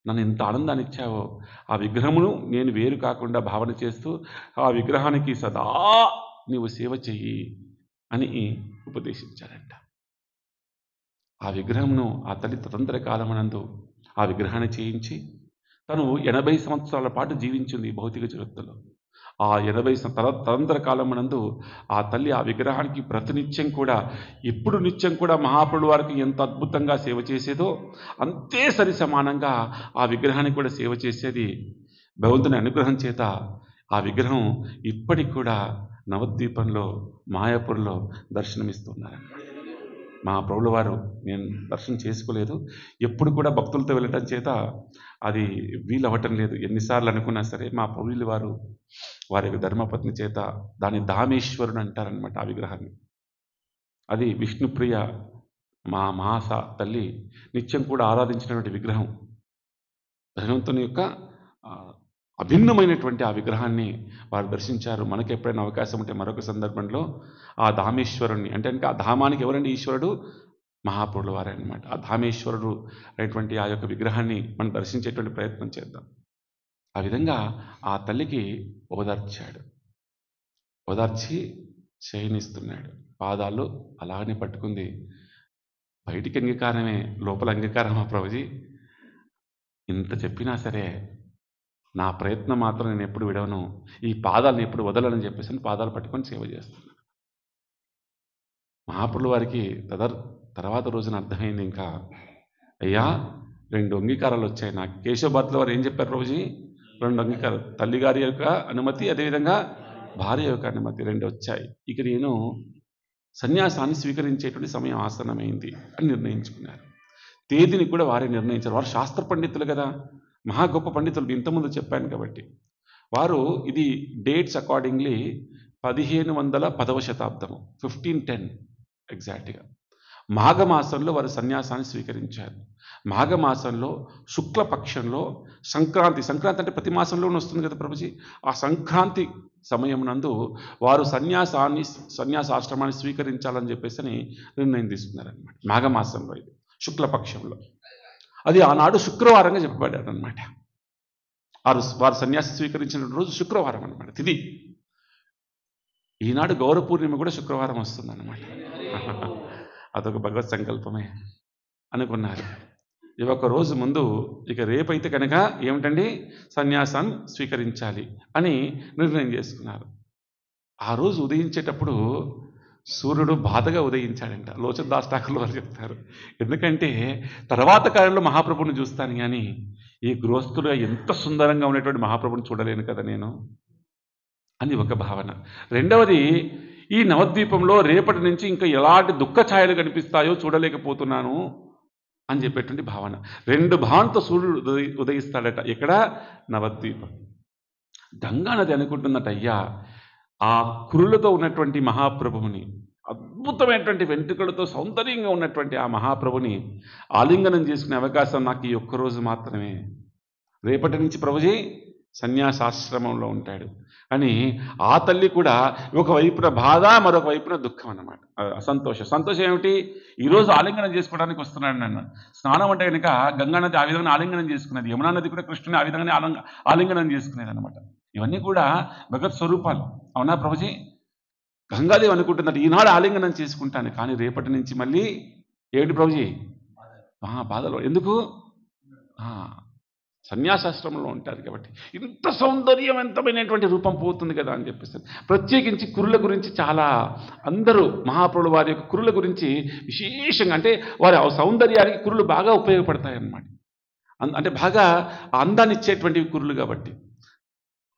నన్ను ఎంత ఆనందాన్ని ఇచ్చావో, ఆ విగ్రహమును నేను వేరు కాకుండా భావన చేస్తూ ఆ విగ్రహానికి సదా నీవు సేవ చెయ్యి అని ఉపదేశించారంట. ఆ విగ్రహమును ఆ తల్లి తదంతర కాలమునందు ఆ విగ్రహాన్ని చేయించి తను 80 సంవత్సరాల పాటు జీవించింది భౌతిక జగత్తులో. ఆ 80 తదంతర కాలమునందు ఆ తల్లి ఆ విగ్రహానికి ప్రతినిత్యం కూడా, ఎప్పుడు నిత్యం కూడా మహాప్రభువు వారికి ఎంత అద్భుతంగా సేవ చేసేదో అంతే సరి సమానంగా ఆ విగ్రహానికి కూడా సేవ చేసేది. భగవంతుని అనుగ్రహం చేత ఆ విగ్రహం ఇప్పటికి కూడా నవద్వీపంలో, మాయాపూర్లో దర్శనమిస్తున్నారండి. మా ప్రభువుల వారు, నేను దర్శనం చేసుకోలేదు, ఎప్పుడు కూడా భక్తులతో వెళ్ళటం చేత అది వీలవ్వటం లేదు. ఎన్నిసార్లు అనుకున్నా సరే మా ప్రభువుల వారు వారి యొక్క ధర్మపత్ని చేత దాన్ని ధామేశ్వరుడు అంటారనమాట ఆ విగ్రహాన్ని. అది విష్ణుప్రియ మా మహాస తల్లి నిత్యం కూడా ఆరాధించినటువంటి విగ్రహం. భగవంతుని యొక్క అభిన్నమైనటువంటి ఆ విగ్రహాన్ని వారు దర్శించారు. మనకు ఎప్పుడైనా అవకాశం ఉంటే మరొక సందర్భంలో ఆ ధామేశ్వరుణ్ణి, అంటే ఆ ధామానికి ఎవరండి ఈశ్వరుడు? మహాప్రభువుల వారే అనమాట. ఆ ధామేశ్వరుడు అనేటువంటి ఆ యొక్క విగ్రహాన్ని మనం దర్శించేటువంటి ప్రయత్నం చేద్దాం. ఆ విధంగా ఆ తల్లికి ఓదార్చాడు, ఓదార్చి శయనిస్తున్నాడు. పాదాలు అలాగనే పట్టుకుంది. బయటికి అంగీకారమే, లోపల అంగీకారమా ప్రభుజీ? ఇంత చెప్పినా సరే నా ప్రయత్నం మాత్రం నేను ఎప్పుడు విడవను, ఈ పాదాలను ఎప్పుడు వదలని చెప్పేసి పాదాలు పట్టుకొని సేవ చేస్తున్నాను. మహాప్రభువుల వారికి తర్వాత రోజున అర్థమైంది ఇంకా, అయ్యా 2 అంగీకారాలు వచ్చాయి నాకు. కేశవభారతుల వారు ఏం చెప్పారు ప్రభుజీ? 2 అంగీకారాలు, తల్లిగారి యొక్క అనుమతి, అదేవిధంగా భార్య యొక్క అనుమతి 2 వచ్చాయి. ఇక నేను సన్యాసాన్ని స్వీకరించేటువంటి సమయం ఆసన్నమైంది అని నిర్ణయించుకున్నారు. తేదీని కూడా వారే నిర్ణయించారు. వారు శాస్త్ర పండితులు కదా, మహా గొప్ప పండితులు, ఇంతకుముందు చెప్పాను కాబట్టి. వారు ఇది డేట్స్ అకార్డింగ్లీ 1510వ శతాబ్దము, 1510 ఎగ్జాక్ట్గా మాఘమాసంలో వారు సన్యాసాన్ని స్వీకరించారు. మాఘమాసంలో శుక్లపక్షంలో సంక్రాంతి అంటే ప్రతి మాసంలోనే వస్తుంది కదా ప్రభుజీ, ఆ సంక్రాంతి సమయం నందు వారు సన్యాసాశ్రమాన్ని స్వీకరించాలని చెప్పేసి నిర్ణయం తీసుకున్నారనమాట. మాఘమాసంలో, ఇది శుక్లపక్షంలో, అది ఆనాడు శుక్రవారంగా చెప్పబడ్డారు అనమాట. వారు సన్యాసి స్వీకరించిన రోజు శుక్రవారం అనమాట తిది. ఈనాడు గౌర పూర్ణిమ కూడా శుక్రవారం వస్తుందన్నమాట. అదొక భగవత్ సంకల్పమే అనుకున్నారు. ఒక రోజు ముందు ఇక రేపైతే కనుక ఏమిటండి సన్యాసాన్ని స్వీకరించాలి అని నిర్ణయం చేసుకున్నారు. ఆ రోజు ఉదయించేటప్పుడు సూర్యుడు బాధగా ఉదయించాడంట. లోచన్ దాస్ ఠాకూర్ వారు చెప్తారు, ఎందుకంటే తర్వాత కాలంలో మహాప్రభుని చూస్తాను కానీ ఈ గృహస్థుడుగా ఎంత సుందరంగా ఉన్నటువంటి మహాప్రభుని చూడలేను కదా నేను అని ఒక భావన. రెండవది, ఈ నవద్వీపంలో రేపటి నుంచి ఇంకా ఎలాంటి దుఃఖ ఛాయలు కనిపిస్తాయో చూడలేకపోతున్నాను అని చెప్పేటువంటి భావన. 2 భావనతో సూర్యుడు ఉదయిస్తాడట. ఎక్కడ? నవద్వీపం. గంగా నది అనుకుంటున్నట్టు, అయ్యా ఆ కురులతో ఉన్నటువంటి మహాప్రభువుని, అద్భుతమైనటువంటి వెంట్రుకలతో సౌందర్యంగా ఉన్నటువంటి ఆ మహాప్రభుని ఆలింగనం చేసుకునే అవకాశం నాకు ఈ ఒక్కరోజు మాత్రమే. రేపటి నుంచి ప్రభుజీ సన్యాసాశ్రమంలో ఉంటాడు అని ఆ తల్లి కూడా ఒకవైపున బాధ, మరొక వైపున దుఃఖం అన్నమాట, సంతోషం ఏమిటి? ఈరోజు ఆలింగనం చేసుకోవడానికి వస్తున్నాడు నన్ను. స్నానం అంటే కనుక గంగానది ఆ విధంగా ఆలింగనం చేసుకునేది, యమునా నది కూడా కృష్ణుని ఆ విధంగానే ఆలింగనం చేసుకునేది అనమాట. ఇవన్నీ కూడా భగవత్ స్వరూపాలు. అవునా ప్రభుజీ? గంగాదేవి అనుకుంటున్నట్టు ఈనాడు ఆలింగనం చేసుకుంటాను, కానీ రేపటి నుంచి మళ్ళీ ఏమిటి ప్రభుజీ? బాధలో. ఎందుకు? సన్యాసాశ్రమంలో ఉంటారు కాబట్టి ఇంత సౌందర్యవంతమైనటువంటి రూపం పోతుంది కదా అని చెప్పేసి. ప్రత్యేకించి కురుల గురించి చాలా అందరూ మహాప్రభుల వారి యొక్క కురుల గురించి విశేషంగా, అంటే వారి సౌందర్యానికి కురులు బాగా ఉపయోగపడతాయి అన్నమాట. అంటే బాగా అందాన్ని ఇచ్చేటువంటివి కురులు కాబట్టి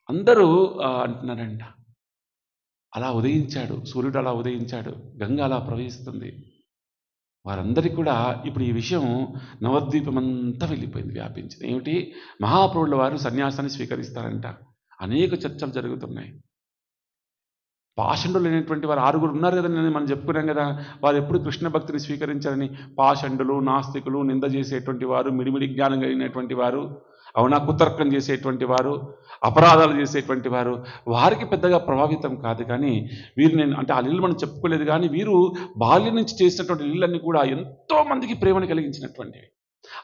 అందరూ అంటున్నారంట, అలా ఉదయించాడు సూర్యుడు, అలా ఉదయించాడు, గంగ అలా ప్రవహిస్తుంది. వారందరికీ కూడా ఇప్పుడు ఈ విషయం నవద్వీపం అంతా వెళ్ళిపోయింది, వ్యాపించింది. ఏమిటి? మహాప్రభుల వారు సన్యాసాన్ని స్వీకరిస్తారంట. అనేక చర్చలు జరుగుతున్నాయి. పాషండులు అనేటువంటి వారు 6 ఉన్నారు కదా, నేను మనం చెప్పుకున్నాం కదా, వారు ఎప్పుడు కృష్ణ భక్తిని స్వీకరించారని. పాషండులు, నాస్తికులు, నింద చేసేటువంటి వారు, మిడిమిడి జ్ఞానం కలిగినటువంటి వారు, అవునా, కుతర్కం చేసేటువంటి వారు, అపరాధాలు చేసేటువంటి వారు, వారికి పెద్దగా ప్రభావితం కాదు. కానీ వీరిని, అంటే ఆ లీలలు మనం చెప్పుకోలేదు, కానీ వీరు బాల్యం నుంచి చేసినటువంటి లీలన్నీ కూడా ఎంతో మందికి ప్రేమను కలిగించినటువంటివి.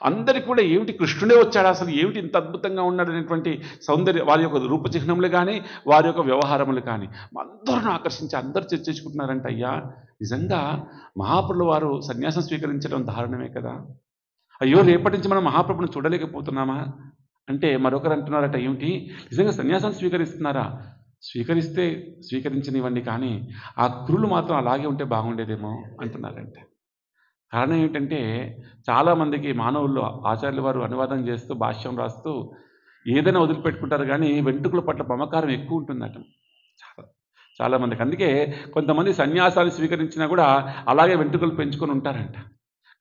అందరికీ కూడా ఏమిటి కృష్ణుడే వచ్చాడు, అసలు ఏమిటి ఇంత అద్భుతంగా ఉన్నాడు అనేటువంటి సౌందర్య, వారి యొక్క రూపచిహ్నములు కానీ వారి యొక్క వ్యవహారములు కానీ అందరిని ఆకర్షించి అందరూ చర్చించుకుంటున్నారంట. అయ్యా నిజంగా మహాప్రభుల వారు సన్యాసం స్వీకరించడం దారుణమే కదా, అయ్యో రేపటి నుంచి మనం మహాప్రభుని చూడలేకపోతున్నామా అంటే మరొకరు అంటున్నారట, ఏమిటి నిజంగా సన్యాసాన్ని స్వీకరిస్తున్నారా? స్వీకరిస్తే స్వీకరించనివ్వండి, కానీ ఆ కురులు మాత్రం అలాగే ఉంటే బాగుండేదేమో అంటున్నారంట. కారణం ఏమిటంటే చాలామందికి మానవుల్లో ఆచార్యుల వారు అనువాదం చేస్తూ భాష్యం రాస్తూ ఏదైనా వదిలిపెట్టుకుంటారు, కానీ వెంట్రుకల పట్ల మమకారం ఎక్కువ ఉంటుందట చాలామందికి. అందుకే కొంతమంది సన్యాసాన్ని స్వీకరించినా కూడా అలాగే వెంట్రుకలు పెంచుకొని ఉంటారంట.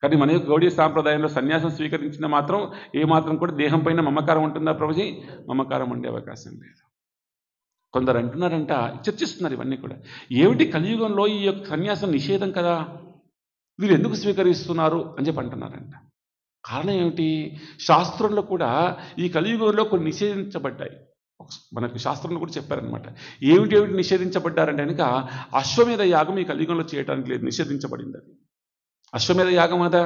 కానీ మన యొక్క గౌడీయ సాంప్రదాయంలో సన్యాసం స్వీకరించిన మాత్రం ఏమాత్రం కూడా దేహం పైన మమకారం ఉంటుందా ప్రభుజీ? మమకారం ఉండే అవకాశం లేదు. కొందరు అంటున్నారంట, చర్చిస్తున్నారు ఇవన్నీ కూడా, ఏమిటి కలియుగంలో ఈ యొక్క సన్యాసం నిషేధం కదా, వీరు ఎందుకు స్వీకరిస్తున్నారు అని చెప్పి అంటున్నారంట. కారణం ఏమిటి? శాస్త్రంలో కూడా ఈ కలియుగంలో కొన్ని నిషేధించబడ్డాయి. మనకు శాస్త్రంలో కూడా చెప్పారనమాట. ఏమిటి నిషేధించబడ్డారంటే కనుక అశ్వమేధ యాగం ఈ కలియుగంలో చేయడానికి లేదు, నిషేధించబడింది. అది అశ్వమేధ యాగం కదా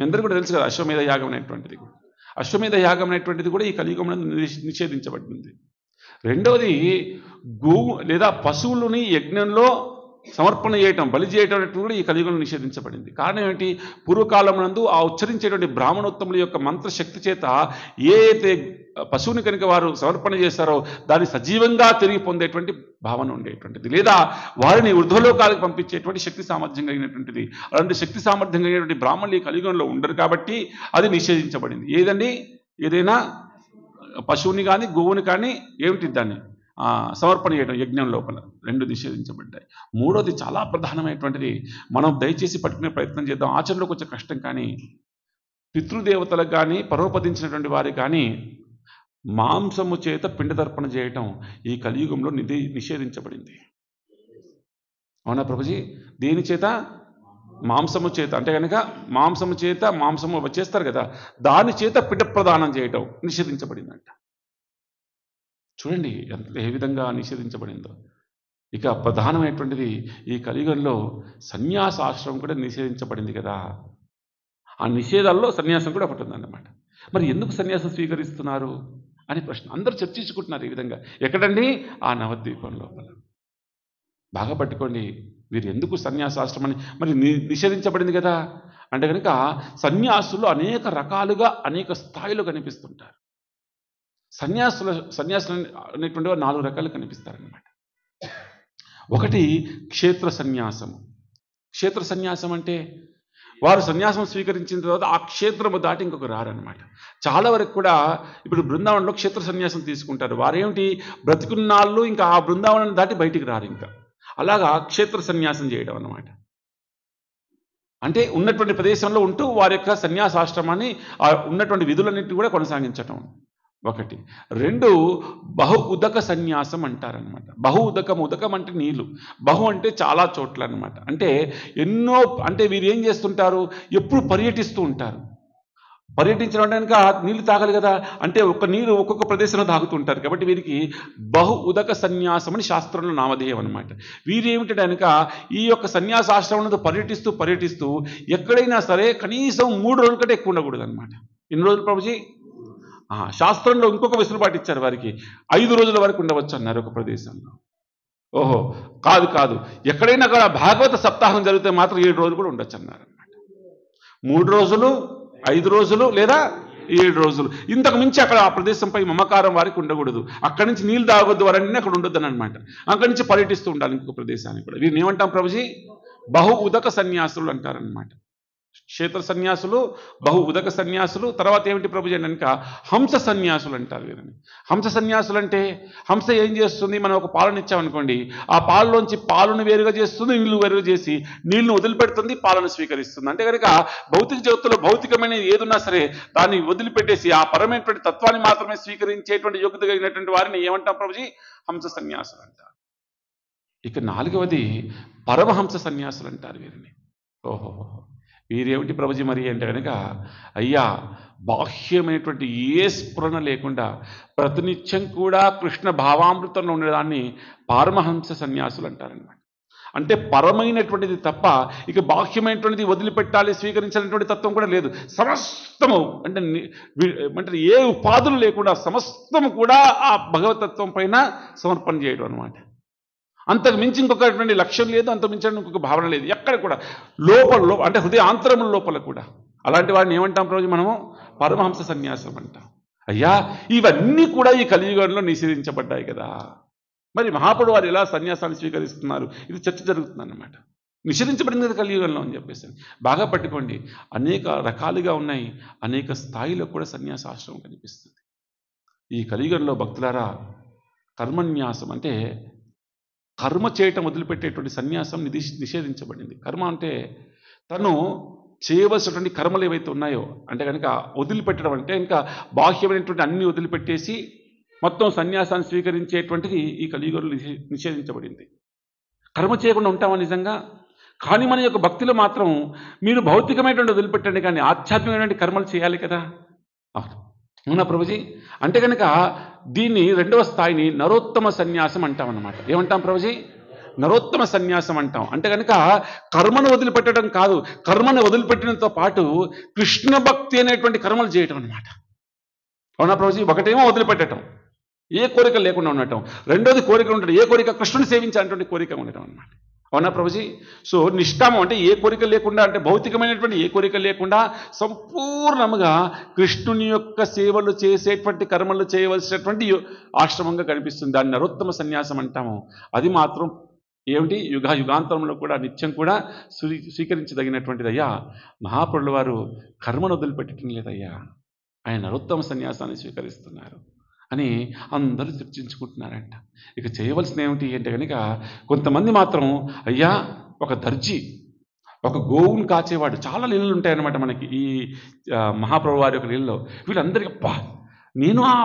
అందరూ కూడా తెలుసు కదా, అశ్వమేధ యాగం అనేటువంటిది కూడా, అశ్వమేధ యాగం అనేటువంటిది కూడా ఈ కలియుగంలో నిషేధించబడింది. రెండవది, గోవు లేదా పశువులని యజ్ఞంలో సమర్పణ చేయటం, బలి చేయటం అనేటువంటి కూడా ఈ కలియుగంలో నిషేధించబడింది. కారణం ఏమిటి? పూర్వకాలం నందు ఆ ఉచ్చరించేటువంటి బ్రాహ్మణోత్తముల యొక్క మంత్రశక్తి చేత ఏ అయితే పశువుని కనుక వారు సమర్పణ చేస్తారో దాన్ని సజీవంగా తిరిగి పొందేటువంటి భావన ఉండేటువంటిది, లేదా వారిని ఊర్ధ్వలోకాలకు పంపించేటువంటి శక్తి సామర్థ్యం కలిగినటువంటిది. అలాంటి శక్తి సామర్థ్యం కలిగినటువంటి బ్రాహ్మణులు ఈ కలియుగంలో ఉండరు కాబట్టి అది నిషేధించబడింది. ఏదండి? ఏదైనా పశువుని కానీ గోవుని కానీ ఏమిటి దాన్ని సమర్పణ చేయడం యజ్ఞం లోపల, రెండు నిషేధించబడ్డాయి. మూడోది చాలా ప్రధానమైనటువంటిది, మనం దయచేసి పట్టుకునే ప్రయత్నం చేద్దాం. ఆచరణలో కొంచెం కష్టం, కానీ పితృదేవతలకు కానీ పరోపదించినటువంటి వారికి కానీ మాంసము చేత పిండతర్పణ చేయటం ఈ కలియుగంలో నిషేధించబడింది. అవునా ప్రభుజీ? దేని చేత? మాంసము చేత. అంటే కనుక మాంసము చేత, మాంసము వచ్చేస్తారు కదా, దాని చేత పిండ ప్రదానం చేయటం నిషేధించబడిందంట. చూడండి ఏ విధంగా నిషేధించబడిందో. ఇక ప్రధానమైనటువంటిది ఈ కలియుగంలో సన్యాస ఆశ్రమం కూడా నిషేధించబడింది కదా. ఆ నిషేధాల్లో సన్యాసం కూడా ఒకటి ఉందన్నమాట. మరి ఎందుకు సన్యాసం స్వీకరిస్తున్నారు అని ప్రశ్న అందరూ చర్చించుకుంటున్నారు ఈ విధంగా. ఎక్కడండి? ఆ నవద్వీపం లోపల. బాగా పట్టుకోండి, వీరు ఎందుకు సన్యాసాశ్రమాన్ని మరి నిషేధించబడింది కదా అంటే కనుక సన్యాసులు అనేక రకాలుగా అనేక స్థాయిలో కనిపిస్తుంటారు. సన్యాసులు అనేటువంటి 4 రకాలు కనిపిస్తారనమాట. ఒకటి క్షేత్ర సన్యాసము. క్షేత్ర సన్యాసం అంటే వారు సన్యాసం స్వీకరించిన తర్వాత ఆ క్షేత్రము దాటి ఇంకొక రారనమాట. చాలా వరకు కూడా ఇప్పుడు బృందావనంలో క్షేత్ర సన్యాసం తీసుకుంటారు. వారేమిటి? బ్రతికున్నాళ్ళు ఇంకా ఆ బృందావనం దాటి బయటికి రారు. ఇంకా అలాగా క్షేత్ర సన్యాసం చేయడం అన్నమాట. అంటే ఉన్నటువంటి ప్రదేశంలో ఉంటూ వారి యొక్క సన్యాసాశ్రమాన్ని ఉన్నటువంటి విధులన్నింటినీ కూడా కొనసాగించటం ఒకటి. 2 బహు ఉదక సన్యాసం అంటారనమాట. బహు ఉదకం, ఉదకం అంటే నీళ్ళు, బహు అంటే చాలా చోట్ల అనమాట. అంటే ఎన్నో, అంటే వీరు ఏం చేస్తుంటారు? ఎప్పుడు పర్యటిస్తూ ఉంటారు. పర్యటించడం కనుక నీళ్ళు తాగాలి కదా, అంటే ఒక నీరు ఒక్కొక్క ప్రదేశంలో తాగుతుంటారు కాబట్టి వీరికి బహు ఉదక సన్యాసం అని శాస్త్రంలో నామధేయం అనమాట. వీరేమిటి కనుక ఈ యొక్క సన్యాసాశ్రమంలో పర్యటిస్తూ ఎక్కడైనా సరే కనీసం 3 రోజుల కంటే ఎక్కువ ఉండకూడదు అనమాట. ఎన్ని రోజులు ప్రభుజీ? శాస్త్రంలో ఇంకొక వెసులుబాటు ఇచ్చారు వారికి, 5 రోజుల వరకు ఉండవచ్చు అన్నారు ఒక ప్రదేశంలో. ఓహో, కాదు, ఎక్కడైనా కూడా భాగవత సప్తాహం జరిగితే మాత్రం 7 రోజులు కూడా ఉండొచ్చు అన్నారు అనమాట. 3 రోజులు, 5 రోజులు లేదా 7 రోజులు, ఇంతకు మించి అక్కడ ఆ ప్రదేశంపై మమకారం వారికి ఉండకూడదు. అక్కడి నుంచి నీళ్ళు తాగొద్దు, వారన్నీ అక్కడ ఉండొద్దని అనమాట. అక్కడి నుంచి పర్యటిస్తూ ఉండాలి ఇంకొక ప్రదేశానికి కూడా. వీరిని ఏమంటాం ప్రభుజీ? బహు ఉదక సన్యాసులు అంటారనమాట. క్షేత్ర సన్యాసులు, బహు ఉదక సన్యాసులు. తర్వాత ఏమిటి ప్రభుజీ కనుక హంస సన్యాసులు అంటారు వీరిని. హంస సన్యాసులు అంటే హంస ఏం చేస్తుంది? మనం ఒక పాలను ఇచ్చామనుకోండి, ఆ పాలలోంచి పాలను వేరుగా చేస్తుంది, నీళ్లు వేరుగా చేసి నీళ్లను వదిలిపెడుతుంది, పాలను స్వీకరిస్తుంది. అంటే కనుక భౌతిక జగత్తులో భౌతికమైన ఏదున్నా సరే దాన్ని వదిలిపెట్టేసి ఆ పరమైనటువంటి తత్వాన్ని మాత్రమే స్వీకరించేటువంటి యోగ్యత కలిగినటువంటి వారిని ఏమంటాం ప్రభుజీ? హంస సన్యాసులు అంటారు. ఇక 4వది పరమహంస సన్యాసులు అంటారు వీరిని. ఓహో, వీరేమిటి ప్రభుజీ మరి అంటే కనుక, అయ్యా బాహ్యమైనటువంటి ఏ స్ఫురణ లేకుండా ప్రతినిత్యం కూడా కృష్ణ భావామృతంలో ఉండేదాన్ని పారమహంస సన్యాసులు అంటారనమాట. అంటే పరమైనటువంటిది తప్ప ఇక బాహ్యమైనటువంటిది వదిలిపెట్టాలి, స్వీకరించాలనేటువంటి తత్వం కూడా లేదు. సమస్తము అంటే ఏ ఉపాధులు లేకుండా సమస్తము కూడా ఆ భగవతత్వం పైన సమర్పణ చేయడం అనమాట. అంతకు మించి ఇంకొకటువంటి లక్ష్యం లేదు, అంతకు మించి ఇంకొక భావన లేదు ఎక్కడ కూడా. లోపల అంటే హృదయాంతరముల లోపల కూడా అలాంటి వాడిని ఏమంటాం రోజు మనము? పరమహంస సన్యాసం అంటాం. అయ్యా ఇవన్నీ కూడా ఈ కలియుగంలో నిషేధించబడ్డాయి కదా. మరి మహాపుడు వారు ఎలా సన్యాసాన్ని స్వీకరిస్తున్నారు? ఇది చర్చ జరుగుతుందన్నమాట. నిషేధించబడింది కదా కలియుగంలో అని చెప్పేసి. బాగా పట్టుకోండి, అనేక రకాలుగా ఉన్నాయి, అనేక స్థాయిలో కూడా సన్యాసాశ్రమం కనిపిస్తుంది ఈ కలియుగంలో. భక్తులారా, కర్మన్యాసం అంటే కర్మ చేయటం వదిలిపెట్టేటువంటి సన్యాసం నిషేధించబడింది. కర్మ అంటే తను చేయవలసినటువంటి కర్మలు ఏవైతే ఉన్నాయో అంటే కనుక వదిలిపెట్టడం, అంటే ఇంకా బాహ్యమైనటువంటి అన్ని వదిలిపెట్టేసి మొత్తం సన్యాసాన్ని స్వీకరించేటువంటిది ఈ కలియుగంలో నిషేధించబడింది. కర్మ చేయకుండా ఉంటామా నిజంగా? కానీ మన యొక్క భక్తిలో మాత్రం మీరు భౌతికమైనటువంటి వదిలిపెట్టండి, కానీ ఆధ్యాత్మికమైనటువంటి కర్మలు చేయాలి కదా. అవునా ప్రభుజీ? అంటే కనుక దీన్ని 2వ స్థాయిని నరోత్తమ సన్యాసం అంటాం అన్నమాట. ఏమంటాం ప్రభుజీ? నరోత్తమ సన్యాసం అంటాం. అంటే కనుక కర్మను వదిలిపెట్టడం కాదు, కర్మను వదిలిపెట్టడంతో పాటు కృష్ణ భక్తి అనేటువంటి కర్మలు చేయటం అనమాట. అవునా ప్రభుజీ? ఒకటేమో వదిలిపెట్టడం, ఏ కోరిక లేకుండా ఉండటం. 2వది కోరిక ఉండటం, ఏ కోరిక? కృష్ణుని సేవించాలనేటువంటి కోరిక ఉండటం అనమాట. అవునా ప్రభుజీ? సో నిష్కామం అంటే ఏ కోరిక లేకుండా, అంటే భౌతికమైనటువంటి ఏ కోరిక లేకుండా సంపూర్ణముగా కృష్ణుని యొక్క సేవలు చేసేటువంటి కర్మలు చేయవలసినటువంటి ఆశ్రమంగా కనిపిస్తుంది. దాన్ని నరోత్తమ సన్యాసం అంటాము. అది మాత్రం ఏమిటి, యుగాంతరంలో కూడా నిత్యం కూడా స్వీకరించదగినటువంటిదయ్యా. మహాప్రభుల వారు కర్మను వదిలిపెట్టడం లేదయ్యా, ఆయన నరోత్తమ సన్యాసాన్ని స్వీకరిస్తున్నారు అని అందరూ చర్చించుకుంటున్నారంట. ఇక చేయవలసిన ఏమిటి అంటే కనుక కొంతమంది మాత్రం, అయ్యా ఒక దర్జీ, ఒక గోవును కాచేవాడు, చాలా లీలలు ఉంటాయన్నమాట మనకి ఈ మహాప్రభు వారి యొక్క లీలలో. వీళ్ళందరికీ నేను ఆ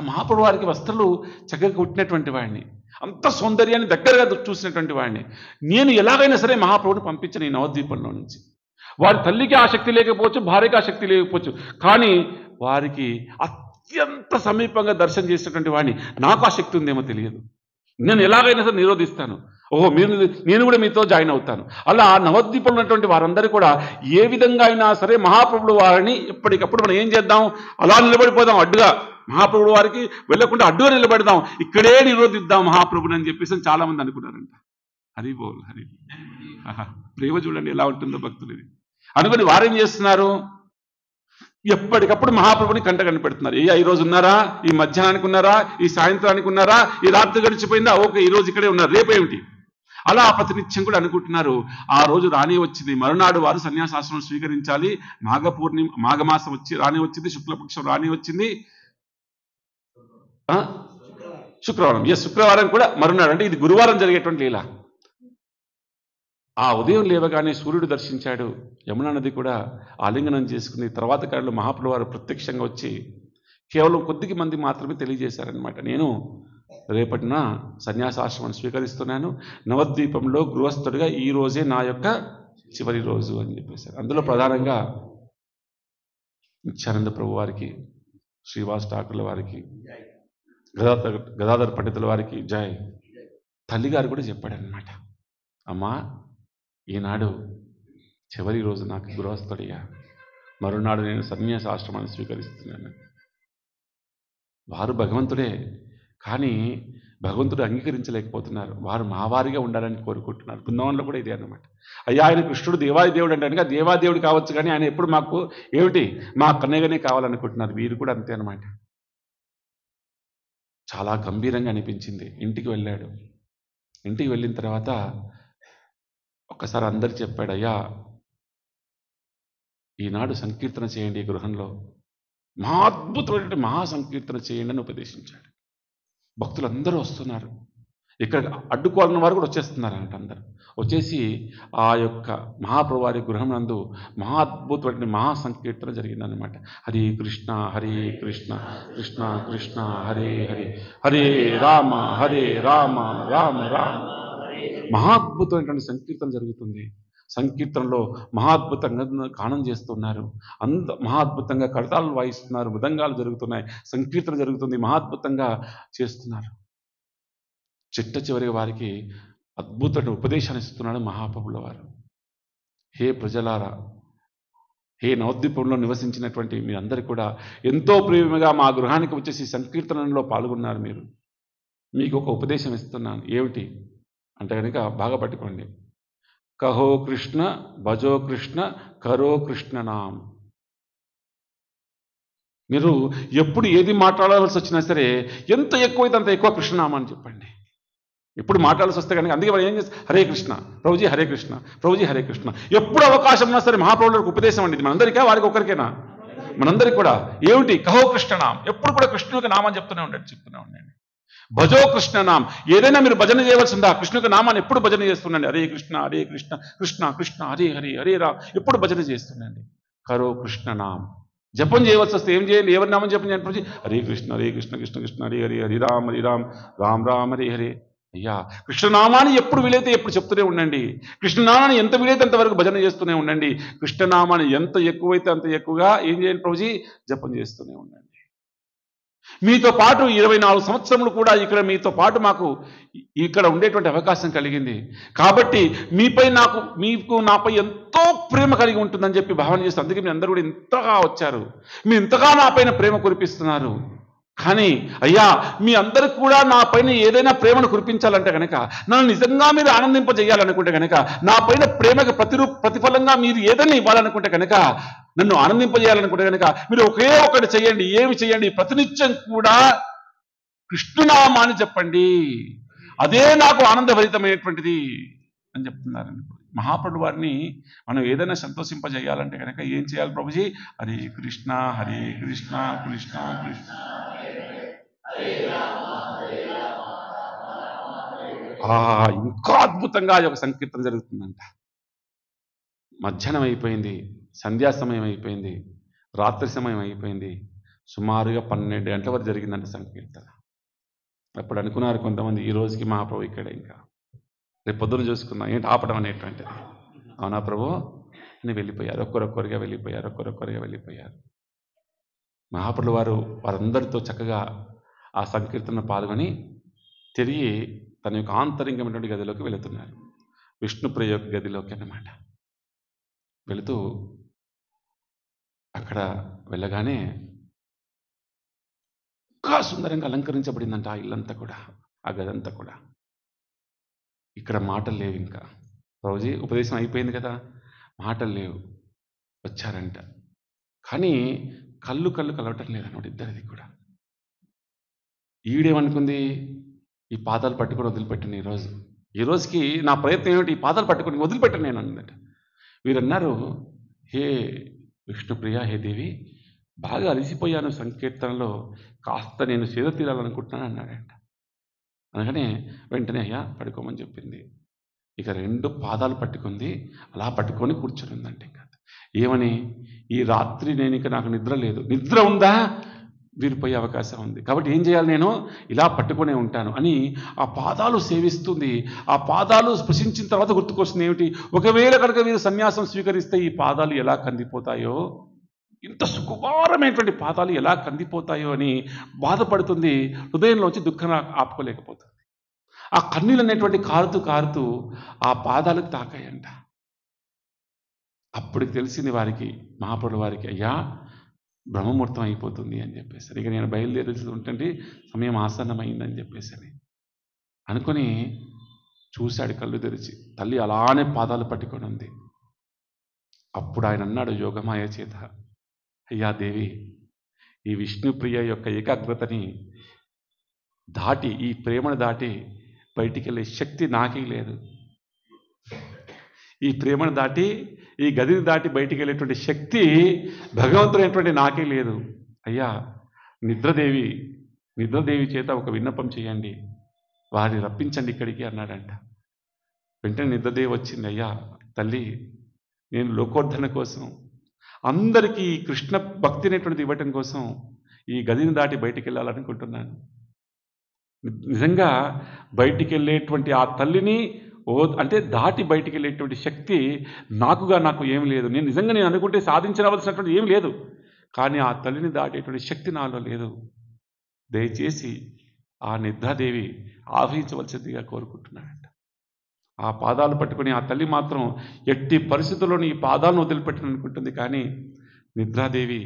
మహాప్రభు వారికి వస్త్రాలు చక్కగా కుట్టినటువంటి వాడిని, అంత సౌందర్యాన్ని దగ్గరగా చూసినటువంటి వాడిని, నేను ఎలాగైనా సరే మహాప్రభుని పంపించను ఈ నవద్వీపంలో నుంచి. వారి తల్లికి ఆసక్తి లేకపోవచ్చు, భార్యకి ఆసక్తి లేకపోవచ్చు, కానీ వారికి అత్యంత సమీపంగా దర్శనం చేసినటువంటి వాడిని నాకు ఆసక్తి ఉందేమో తెలియదు, నేను ఎలాగైనా సరే నిరోధిస్తాను. ఓహో నేను కూడా మీతో జాయిన్ అవుతాను. అలా నవద్వీపంలో ఉన్నటువంటి వారందరూ కూడా ఏ విధంగా అయినా సరే మహాప్రభుడు వారిని ఎప్పటికప్పుడు మనం ఏం చేద్దాం, అలా నిలబడిపోదాం అడ్డుగా, మహాప్రభుడు వారికి వెళ్లకుండా అడ్డుగా నిలబెడదాం, ఇక్కడే నిరోధిద్దాం మహాప్రభుని అని చెప్పేసి చాలా మంది అనుకున్నారంట. హరి బోల్ హరి. ప్రేమ చూడండి ఎలా ఉంటుందో భక్తులది. అనుకుని వారేం చేస్తున్నారు, ఎప్పటికప్పుడు మహాప్రభుని కంట కనిపెడుతున్నారు. ఈ రోజు ఉన్నారా, ఈ మధ్యాహ్నానికి ఉన్నారా, ఈ సాయంత్రానికి ఉన్నారా, ఈ రాత్రి గడిచిపోయిందా, ఓకే ఈ రోజు ఇక్కడే ఉన్నారు, రేపేమిటి, అలా ప్రతినిత్యం కూడా అనుకుంటున్నారు. ఆ రోజు రాని వచ్చింది, మరునాడు వారు సన్యాసాశ్రమం స్వీకరించాలి, మాఘమాసం వచ్చి రాని వచ్చింది, శుక్లపక్షం రాని వచ్చింది, శుక్రవారం, శుక్రవారం కూడా మరునాడు, అంటే ఇది గురువారం జరిగేటువంటి లీల. ఆ ఉదయం లేవగానే సూర్యుడు దర్శించాడు, యమునా నది కూడా ఆలింగనం చేసుకుంది. తర్వాత కాలంలో మహాప్రభు వారు ప్రత్యక్షంగా వచ్చి కేవలం కొద్దిగా మంది మాత్రమే తెలియజేశారనమాట, నేను రేపటిన సన్యాసాశ్రమాన్ని స్వీకరిస్తున్నాను, నవద్వీపంలో గృహస్థుడిగా ఈ రోజే నా యొక్క చివరి రోజు అని చెప్పేశారు. అందులో ప్రధానంగా నిత్యానంద ప్రభు వారికి, శ్రీవాస్ ఠాకూర్ల వారికి, గదాధర్ పండితుల వారికి జై. తల్లిగారు కూడా చెప్పాడనమాట, అమ్మా ఈనాడు చివరి రోజు నాకు గృహస్థుడిగా, మరునాడు నేను సన్యాసాశ్రమాన్ని స్వీకరిస్తున్నాను. వారు భగవంతుడే, కానీ భగవంతుడు అంగీకరించలేకపోతున్నారు, వారు మావారిగా ఉండాలని కోరుకుంటున్నారు. బృందావనంలో కూడా ఇదే అన్నమాట. అయ్యా ఆయన కృష్ణుడు దేవాది దేవుడు అంటే దేవాదేవుడు కావచ్చు, కానీ ఆయన ఎప్పుడు మాకు ఏమిటి, మా కన్నయ్యగానే కావాలనుకుంటున్నారు. వీరు కూడా అంతే అన్నమాట. చాలా గంభీరంగా అనిపించింది. ఇంటికి వెళ్ళాడు. ఇంటికి వెళ్ళిన తర్వాత ఒక్కసారి అందరు చెప్పాడు, అయ్యా ఈనాడు సంకీర్తన చేయండి గృహంలో, మహాద్భుతమైన మహాసంకీర్తన చేయండి అని ఉపదేశించాడు. భక్తులు అందరూ వస్తున్నారు, ఇక్కడ అడ్డుకోవాలన్న వారు కూడా వచ్చేస్తున్నారు అంట. అందరు వచ్చేసి ఆ యొక్క మహాప్రభు వారి గృహం నందు మహాద్భుతమైన మహాసంకీర్తన జరిగిందనమాట. హరే కృష్ణ హరే కృష్ణ కృష్ణ కృష్ణ హరే హరే, హరే రామ రామ రామ. మహాద్భుతమైనటువంటి సంకీర్తన జరుగుతుంది. సంకీర్తనలో మహాద్భుతంగా గానం చేస్తున్నారు, మహాద్భుతంగా కడతాలు వాయిస్తున్నారు, మృదంగాలు జరుగుతున్నాయి, సంకీర్తన జరుగుతుంది, మహాద్భుతంగా చేస్తున్నారు. చిట్ట చివరిగా వారికి అద్భుతమైన ఉపదేశాన్ని ఇస్తున్నాడు మహాప్రభుల వారు. హే ప్రజలారా, హే నవద్వీపంలో నివసించినటువంటి మీరందరూ కూడా ఎంతో ప్రేమగా మా గృహానికి వచ్చేసి సంకీర్తనలో పాల్గొన్నారు. మీకు ఒక ఉపదేశం ఇస్తున్నాను. ఏమిటి అంటే కనుక బాగా పట్టుకోండి. కహో కృష్ణ, భజో కృష్ణ, కరో కృష్ణ నామ్. మీరు ఎప్పుడు ఏది మాట్లాడాల్సి వచ్చినా సరే ఎంత ఎక్కువైతే అంత ఎక్కువ కృష్ణనామాన్ని చెప్పండి. ఎప్పుడు మాట్లాడాల్సి వస్తే కనుక అందుకే మనం ఏం చేస్తాం, హరే కృష్ణ ప్రభుజీ, హరే కృష్ణ ప్రభుజీ, హరే కృష్ణ. ఎప్పుడు అవకాశం ఉన్నా సరే మహాప్రభువులకు ఉపదేశం అండి. మనందరికీ వారికి ఒకరికేనా? మనందరికీ కూడా ఏమిటి, కహో కృష్ణనామ్. ఎప్పుడు కూడా కృష్ణునికి నామని చెప్తూనే ఉండండి. భజో కృష్ణ నామ్. ఏదైనా మీరు భజన చేయవలసిందా, కృష్ణుకి నామాన్ని ఎప్పుడు భజన చేస్తుండండి. హరే కృష్ణ కృష్ణ కృష్ణ హరే హరే, హరే రామ్. ఎప్పుడు భజన చేస్తుండండి. కరో కృష్ణ నామ్. జపం చేయవలసి వస్తే ఏం చేయండి, ఎవరి నామం జపం చేయండి. హరే కృష్ణ కృష్ణ కృష్ణ హరే హరే, హరి రామ్ రామ్ రామ్ హరే హరే. అయ్యా కృష్ణనామాన్ని ఎప్పుడు వీలైతే ఎప్పుడు చెప్తూనే ఉండండి. కృష్ణనామాన్ని ఎంత వీలైతే అంతవరకు భజన చేస్తూనే ఉండండి. కృష్ణనామాన్ని ఎంత ఎక్కువైతే అంత ఎక్కువగా ఏం చేయండి ప్రభుజీ, జపం చేస్తూనే ఉండండి. మీతో పాటు 24 సంవత్సరములు కూడా ఇక్కడ మీతో పాటు మాకు ఇక్కడ ఉండేటువంటి అవకాశం కలిగింది. కాబట్టి మీకు నాపై ఎంతో ప్రేమ కలిగి ఉంటుందని చెప్పి భావన చేస్తారు. అందుకే మీ అందరూ కూడా ఇంతగా వచ్చారు, మీరు ఇంతగా నా పైన ప్రేమ కురిపిస్తున్నారు. కానీ అయ్యా మీ అందరికి కూడా నా పైన ఏదైనా ప్రేమను కురిపించాలంటే కనుక నన్ను నిజంగా మీరు ఆనందింపజేయాలనుకుంటే కనుక నా పైన ప్రేమకు ప్రతిఫలంగా మీరు ఏదైనా ఇవ్వాలనుకుంటే కనుక నన్ను ఆనందింపజేయాలనుకుంటే కనుక మీరు ఒకే ఒకటి చేయండి. ఏమి చేయండి? ప్రతినిత్యం కూడా కృష్ణునామాన్ని చెప్పండి, అదే నాకు ఆనందభరితమైనటువంటిది అని చెప్తున్నారండి. మహాప్రభు వారిని మనం ఏదైనా సంతోషింపజేయాలంటే కనుక ఏం చేయాలి ప్రభుజీ? హరే కృష్ణ హరే కృష్ణ కృష్ణ కృష్ణ ఇంకా అద్భుతంగా ఒక సంకీర్తన జరుగుతుందంట. మధ్యాహ్నం అయిపోయింది, సంధ్యా సమయం అయిపోయింది, రాత్రి సమయం అయిపోయింది, సుమారుగా 12 గంటల వరకు జరిగిందంట సంకీర్తన. అప్పుడు అనుకున్నారు కొంతమంది, ఈ రోజుకి మహాప్రభు ఇక్కడ, ఇంకా రేపు పొద్దున చూసుకుందాం ఏంటి ఆపడం అనేటువంటిది. అవునా ప్రభు అని వెళ్ళిపోయారు. ఒక్కరొక్కరిగా వెళ్ళిపోయారు. మహాప్రభు వారు వారందరితో చక్కగా ఆ సంకీర్తన పాల్గొని తిరిగి తన యొక్క ఆంతరింగమైనటువంటి గదిలోకి వెళుతున్నారు. విష్ణుప్రియ యొక్క గదిలోకి అన్నమాట. వెళుతూ అక్కడ వెళ్ళగానే ఇంకా సుందరంగా అలంకరించబడిందంట ఆ ఇల్లంతా కూడా, ఆ గదంతా కూడా. ఇక్కడ మాటలు లేవు. ఇంకా ప్రభుజీ ఉపదేశం అయిపోయింది కదా, మాటలు లేవు. వచ్చారంట, కానీ కళ్ళు కలవటం లేదన్నమాట ఇద్దరిది కూడా. ఈవిడేమనుకుంది, ఈ పాదాలు పట్టుకొని వదిలిపెట్టాను ఈ రోజుకి నా ప్రయత్నం ఏమిటి, ఈ పాదాలు పట్టుకొని వదిలిపెట్టాను నేను అన్నదట. వీరన్నారు, హే విష్ణుప్రియ, హే దేవి, బాగా అలసిపోయాను సంకీర్తనలో, కాస్త నేను సేద తీరాలనుకుంటున్నాను అన్నాడంట. అనగానే వెంటనే అయ్యా పడుకోమని చెప్పింది. ఇక 2 పాదాలు పట్టుకుంది, అలా పట్టుకొని కూర్చొని ఉందంటే ఇంకా ఏమని, ఈ రాత్రి నేను ఇక నాకు నిద్ర లేదు, నిద్ర ఉందా వీరిపోయే అవకాశం ఉంది, కాబట్టి ఏం చేయాలి, నేను ఇలా పట్టుకునే ఉంటాను అని ఆ పాదాలు సేవిస్తుంది. ఆ పాదాలు స్పృశించిన తర్వాత గుర్తుకొస్తుంది ఏమిటి, ఒకవేళ కనుక వీరు సన్యాసం స్వీకరిస్తే ఈ పాదాలు ఎలా కందిపోతాయో, ఇంత సుకుమారమైనటువంటి పాదాలు ఎలా కందిపోతాయో అని బాధపడుతుంది. హృదయంలోంచి దుఃఖం ఆపుకోలేకపోతుంది. ఆ కన్నీళ్ళు అనేటువంటి కారుతూ ఆ పాదాలకు తాకాయంట. అప్పుడు తెలిసింది వారికి, మహాప్రభు వారికి, అయ్యా బ్రహ్మముహూర్తం అయిపోతుంది అని చెప్పేసి, ఇక నేను బయలుదేరి ఉంటుంటే సమయం ఆసన్నమైందని చెప్పేసి అనుకొని చూశాడు కళ్ళు తెరిచి. తల్లి అలానే పాదాలు పట్టుకొని ఉంది. అప్పుడు ఆయన అన్నాడు యోగమాయ చేత, అయ్యా దేవి, ఈ విష్ణుప్రియ యొక్క ఏకాగ్రతని దాటి, ఈ ప్రేమను దాటి బయటికి వెళ్ళే శక్తి నాకే లేదు. ఈ ప్రేమను దాటి, ఈ గదిని దాటి బయటికి వెళ్ళేటువంటి శక్తి భగవంతుడైనటువంటి నాకే లేదు. అయ్యా నిద్రదేవి చేత ఒక విన్నపం చేయండి, వారిని రప్పించండి ఇక్కడికి అన్నాడంట. వెంటనే నిద్రదేవి వచ్చింది. అయ్యా తల్లి, నేను లోకోద్ధరణ కోసం, అందరికీ కృష్ణ భక్తి అనేటువంటిది ఇవ్వటం కోసం ఈ గదిని దాటి బయటికి వెళ్ళాలనుకుంటున్నాను. నిజంగా బయటికి వెళ్ళేటువంటి ఆ తల్లిని అంటే దాటి బయటికి వెళ్ళేటువంటి శక్తి నాకు ఏం లేదు. నేను అనుకుంటే సాధించవలసినటువంటి ఏం లేదు, కానీ ఆ తల్లిని దాటేటువంటి శక్తి నాలో లేదు. దయచేసి ఆ నిద్రాదేవి ఆవహించవలసిందిగా కోరుకుంటున్నాడంట. ఆ పాదాలు పట్టుకుని ఆ తల్లి మాత్రం ఎట్టి పరిస్థితుల్లోని ఈ పాదాలను వదిలిపెట్టనుకుంటుంది. కానీ నిద్రాదేవి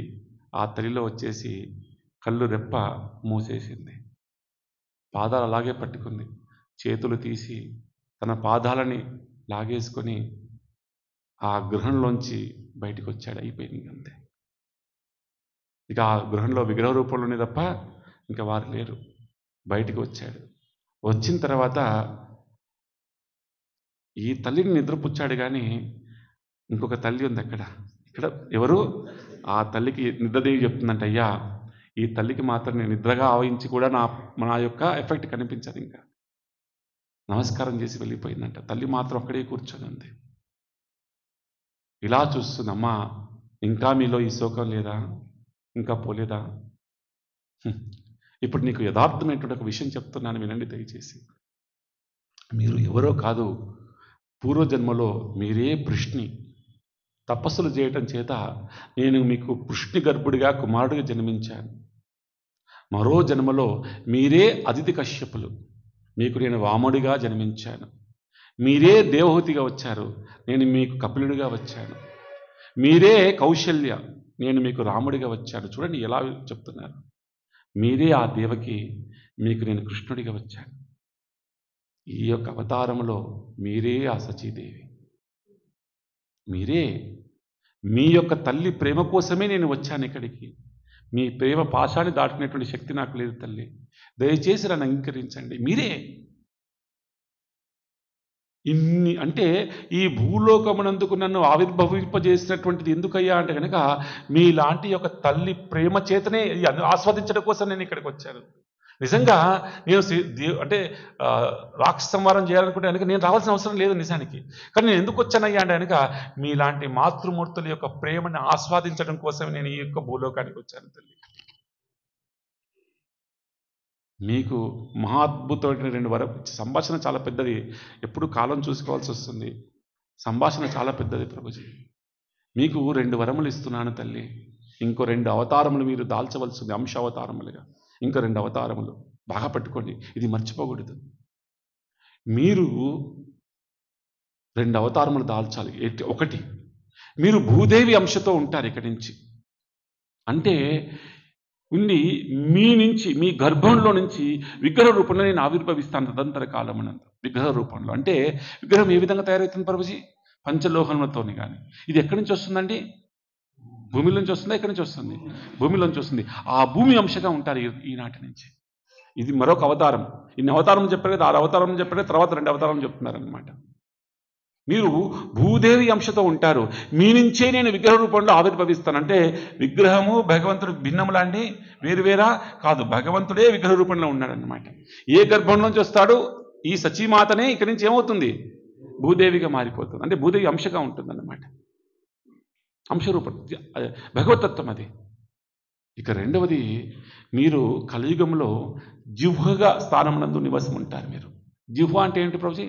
ఆ తల్లిలో వచ్చేసి కళ్ళు రెప్ప మూసేసింది. పాదాలు అలాగే పట్టుకుంది. చేతులు తీసి తన పాదాలని లాగేసుకొని ఆ గృహంలోంచి బయటకు వచ్చాడు. అయిపోయింది అంతే. ఇక ఆ గృహంలో విగ్రహ రూపంలోనే తప్ప ఇంకా వారు లేరు. బయటికి వచ్చాడు. వచ్చిన తర్వాత ఈ తల్లిని నిద్రపుచ్చాడు, కానీ ఇంకొక తల్లి ఉంది ఇక్కడ ఎవరు, ఆ తల్లికి నిద్రదేవి చెప్తుందంట, అయ్యా ఈ తల్లికి మాత్రం నేను నిద్రగా ఆవహించి కూడా నా యొక్క ఎఫెక్ట్ కనిపించదు. ఇంకా నమస్కారం చేసి వెళ్ళిపోయిందంట. తల్లి మాత్రం అక్కడే కూర్చొని ఉంది. ఇలా చూస్తుంది, అమ్మా ఇంకా మీలో ఈ శోకం లేదా, ఇంకా పోలేదా? ఇప్పుడు నీకు యథార్థమైనటువంటి ఒక విషయం చెప్తున్నాను, వినండి దయచేసి. మీరు ఎవరో కాదు, పూర్వజన్మలో మీరే వృష్ణి తపస్సులు చేయటం చేత నేను మీకు వృష్ణి గర్భుడిగా కుమారుడిగా జన్మించాను. మరో జన్మలో మీరే అదితి కశ్యపులు, మీకు నేను వాముడిగా జన్మించాను. మీరే దేవహూతిగా వచ్చారు, నేను మీకు కపిలుడిగా వచ్చాను. మీరే కౌశల్య, నేను మీకు రాముడిగా వచ్చాను. చూడండి ఎలా చెప్తున్నారు. మీరే ఆ దేవకి, మీకు నేను కృష్ణుడిగా వచ్చాను. ఈ యొక్క అవతారంలో మీరే ఆ సచీదేవి, మీరే. మీ యొక్క తల్లి ప్రేమ కోసమే నేను వచ్చాను ఇక్కడికి. మీ ప్రేమ పాశాన్ని దాటుకునేటువంటి శక్తి నాకు లేదు తల్లి, దయచేసి నన్ను అంగీకరించండి, మీరే. ఇన్ని అంటే ఈ భూలోకమునందుకు నన్ను ఆవిర్భవింపజేసినటువంటిది ఎందుకయ్యా అంటే కనుక మీలాంటి యొక్క తల్లి ప్రేమ చేతనే ఆస్వాదించడం కోసం నేను ఇక్కడికి వచ్చాను. నిజంగా నేను అంటే రాక్షస సంహారం చేయాలనుకుంటే కనుక నేను రావాల్సిన అవసరం లేదు నిజానికి. కానీ నేను ఎందుకు వచ్చానయ్యా అంటే కనుక మీలాంటి మాతృమూర్తుల యొక్క ప్రేమని ఆస్వాదించడం కోసమే నేను ఈ యొక్క భూలోకానికి వచ్చాను తల్లి. మీకు మహాద్భుతమైన 2 వరం. సంభాషణ చాలా పెద్దది, ఎప్పుడు కాలం చూసుకోవాల్సి వస్తుంది. సంభాషణ చాలా పెద్దది ప్రభుజీ. మీకు 2 వరములు ఇస్తున్నాను తల్లి. ఇంకో 2 అవతారములు మీరు దాల్చవలసింది, అంశ అవతారములుగా. ఇంకో 2 అవతారములు బాగా పట్టుకోండి, ఇది మర్చిపోకూడదు. మీరు 2 అవతారములు దాల్చాలి. ఒకటి, మీరు భూదేవి అంశతో ఉంటారు ఇక్కడి నుంచి. అంటే ఉండి మీ నుంచి, మీ గర్భంలో నుంచి విగ్రహ రూపంలో నేను ఆవిర్భవిస్తాను తదంతర కాలమునందు. విగ్రహ రూపంలో అంటే విగ్రహం ఏ విధంగా తయారవుతుంది ప్రభుజీ? పంచలోహములతోని. కానీ ఇది ఎక్కడి నుంచి వస్తుందండి? భూమి నుంచి వస్తుందా? ఎక్కడి నుంచి వస్తుంది? భూమిలోంచి వస్తుంది. ఆ భూమి అంశగా ఉంటారు ఈనాటి నుంచి. ఇది మరొక అవతారం. ఇన్ని అవతారం చెప్పారు కదా, 6 అవతారం చెప్పారు, తర్వాత 2 అవతారం చెప్తున్నారనమాట. మీరు భూదేవి అంశతో ఉంటారు. మీ నుంచే నేను విగ్రహ రూపంలో ఆవిర్భవిస్తాను. అంటే విగ్రహము భగవంతుడు భిన్నములా అండి? వేరువేరా కాదు, భగవంతుడే విగ్రహ రూపంలో ఉన్నాడనమాట. ఏ గర్భంలోంచి వస్తాడు? ఈ సచీమాతనే ఇక్కడి నుంచి ఏమవుతుంది? భూదేవిగా మారిపోతుంది. అంటే భూదేవి అంశగా ఉంటుంది అన్నమాట. అంశరూపం, భగవతత్వం అది. ఇక రెండవది, మీరు కలియుగంలో జిహ్వగా స్థానమునందు నివాసం ఉంటారు. మీరు జిహ్వ అంటే ఏంటి ప్రభుజీ?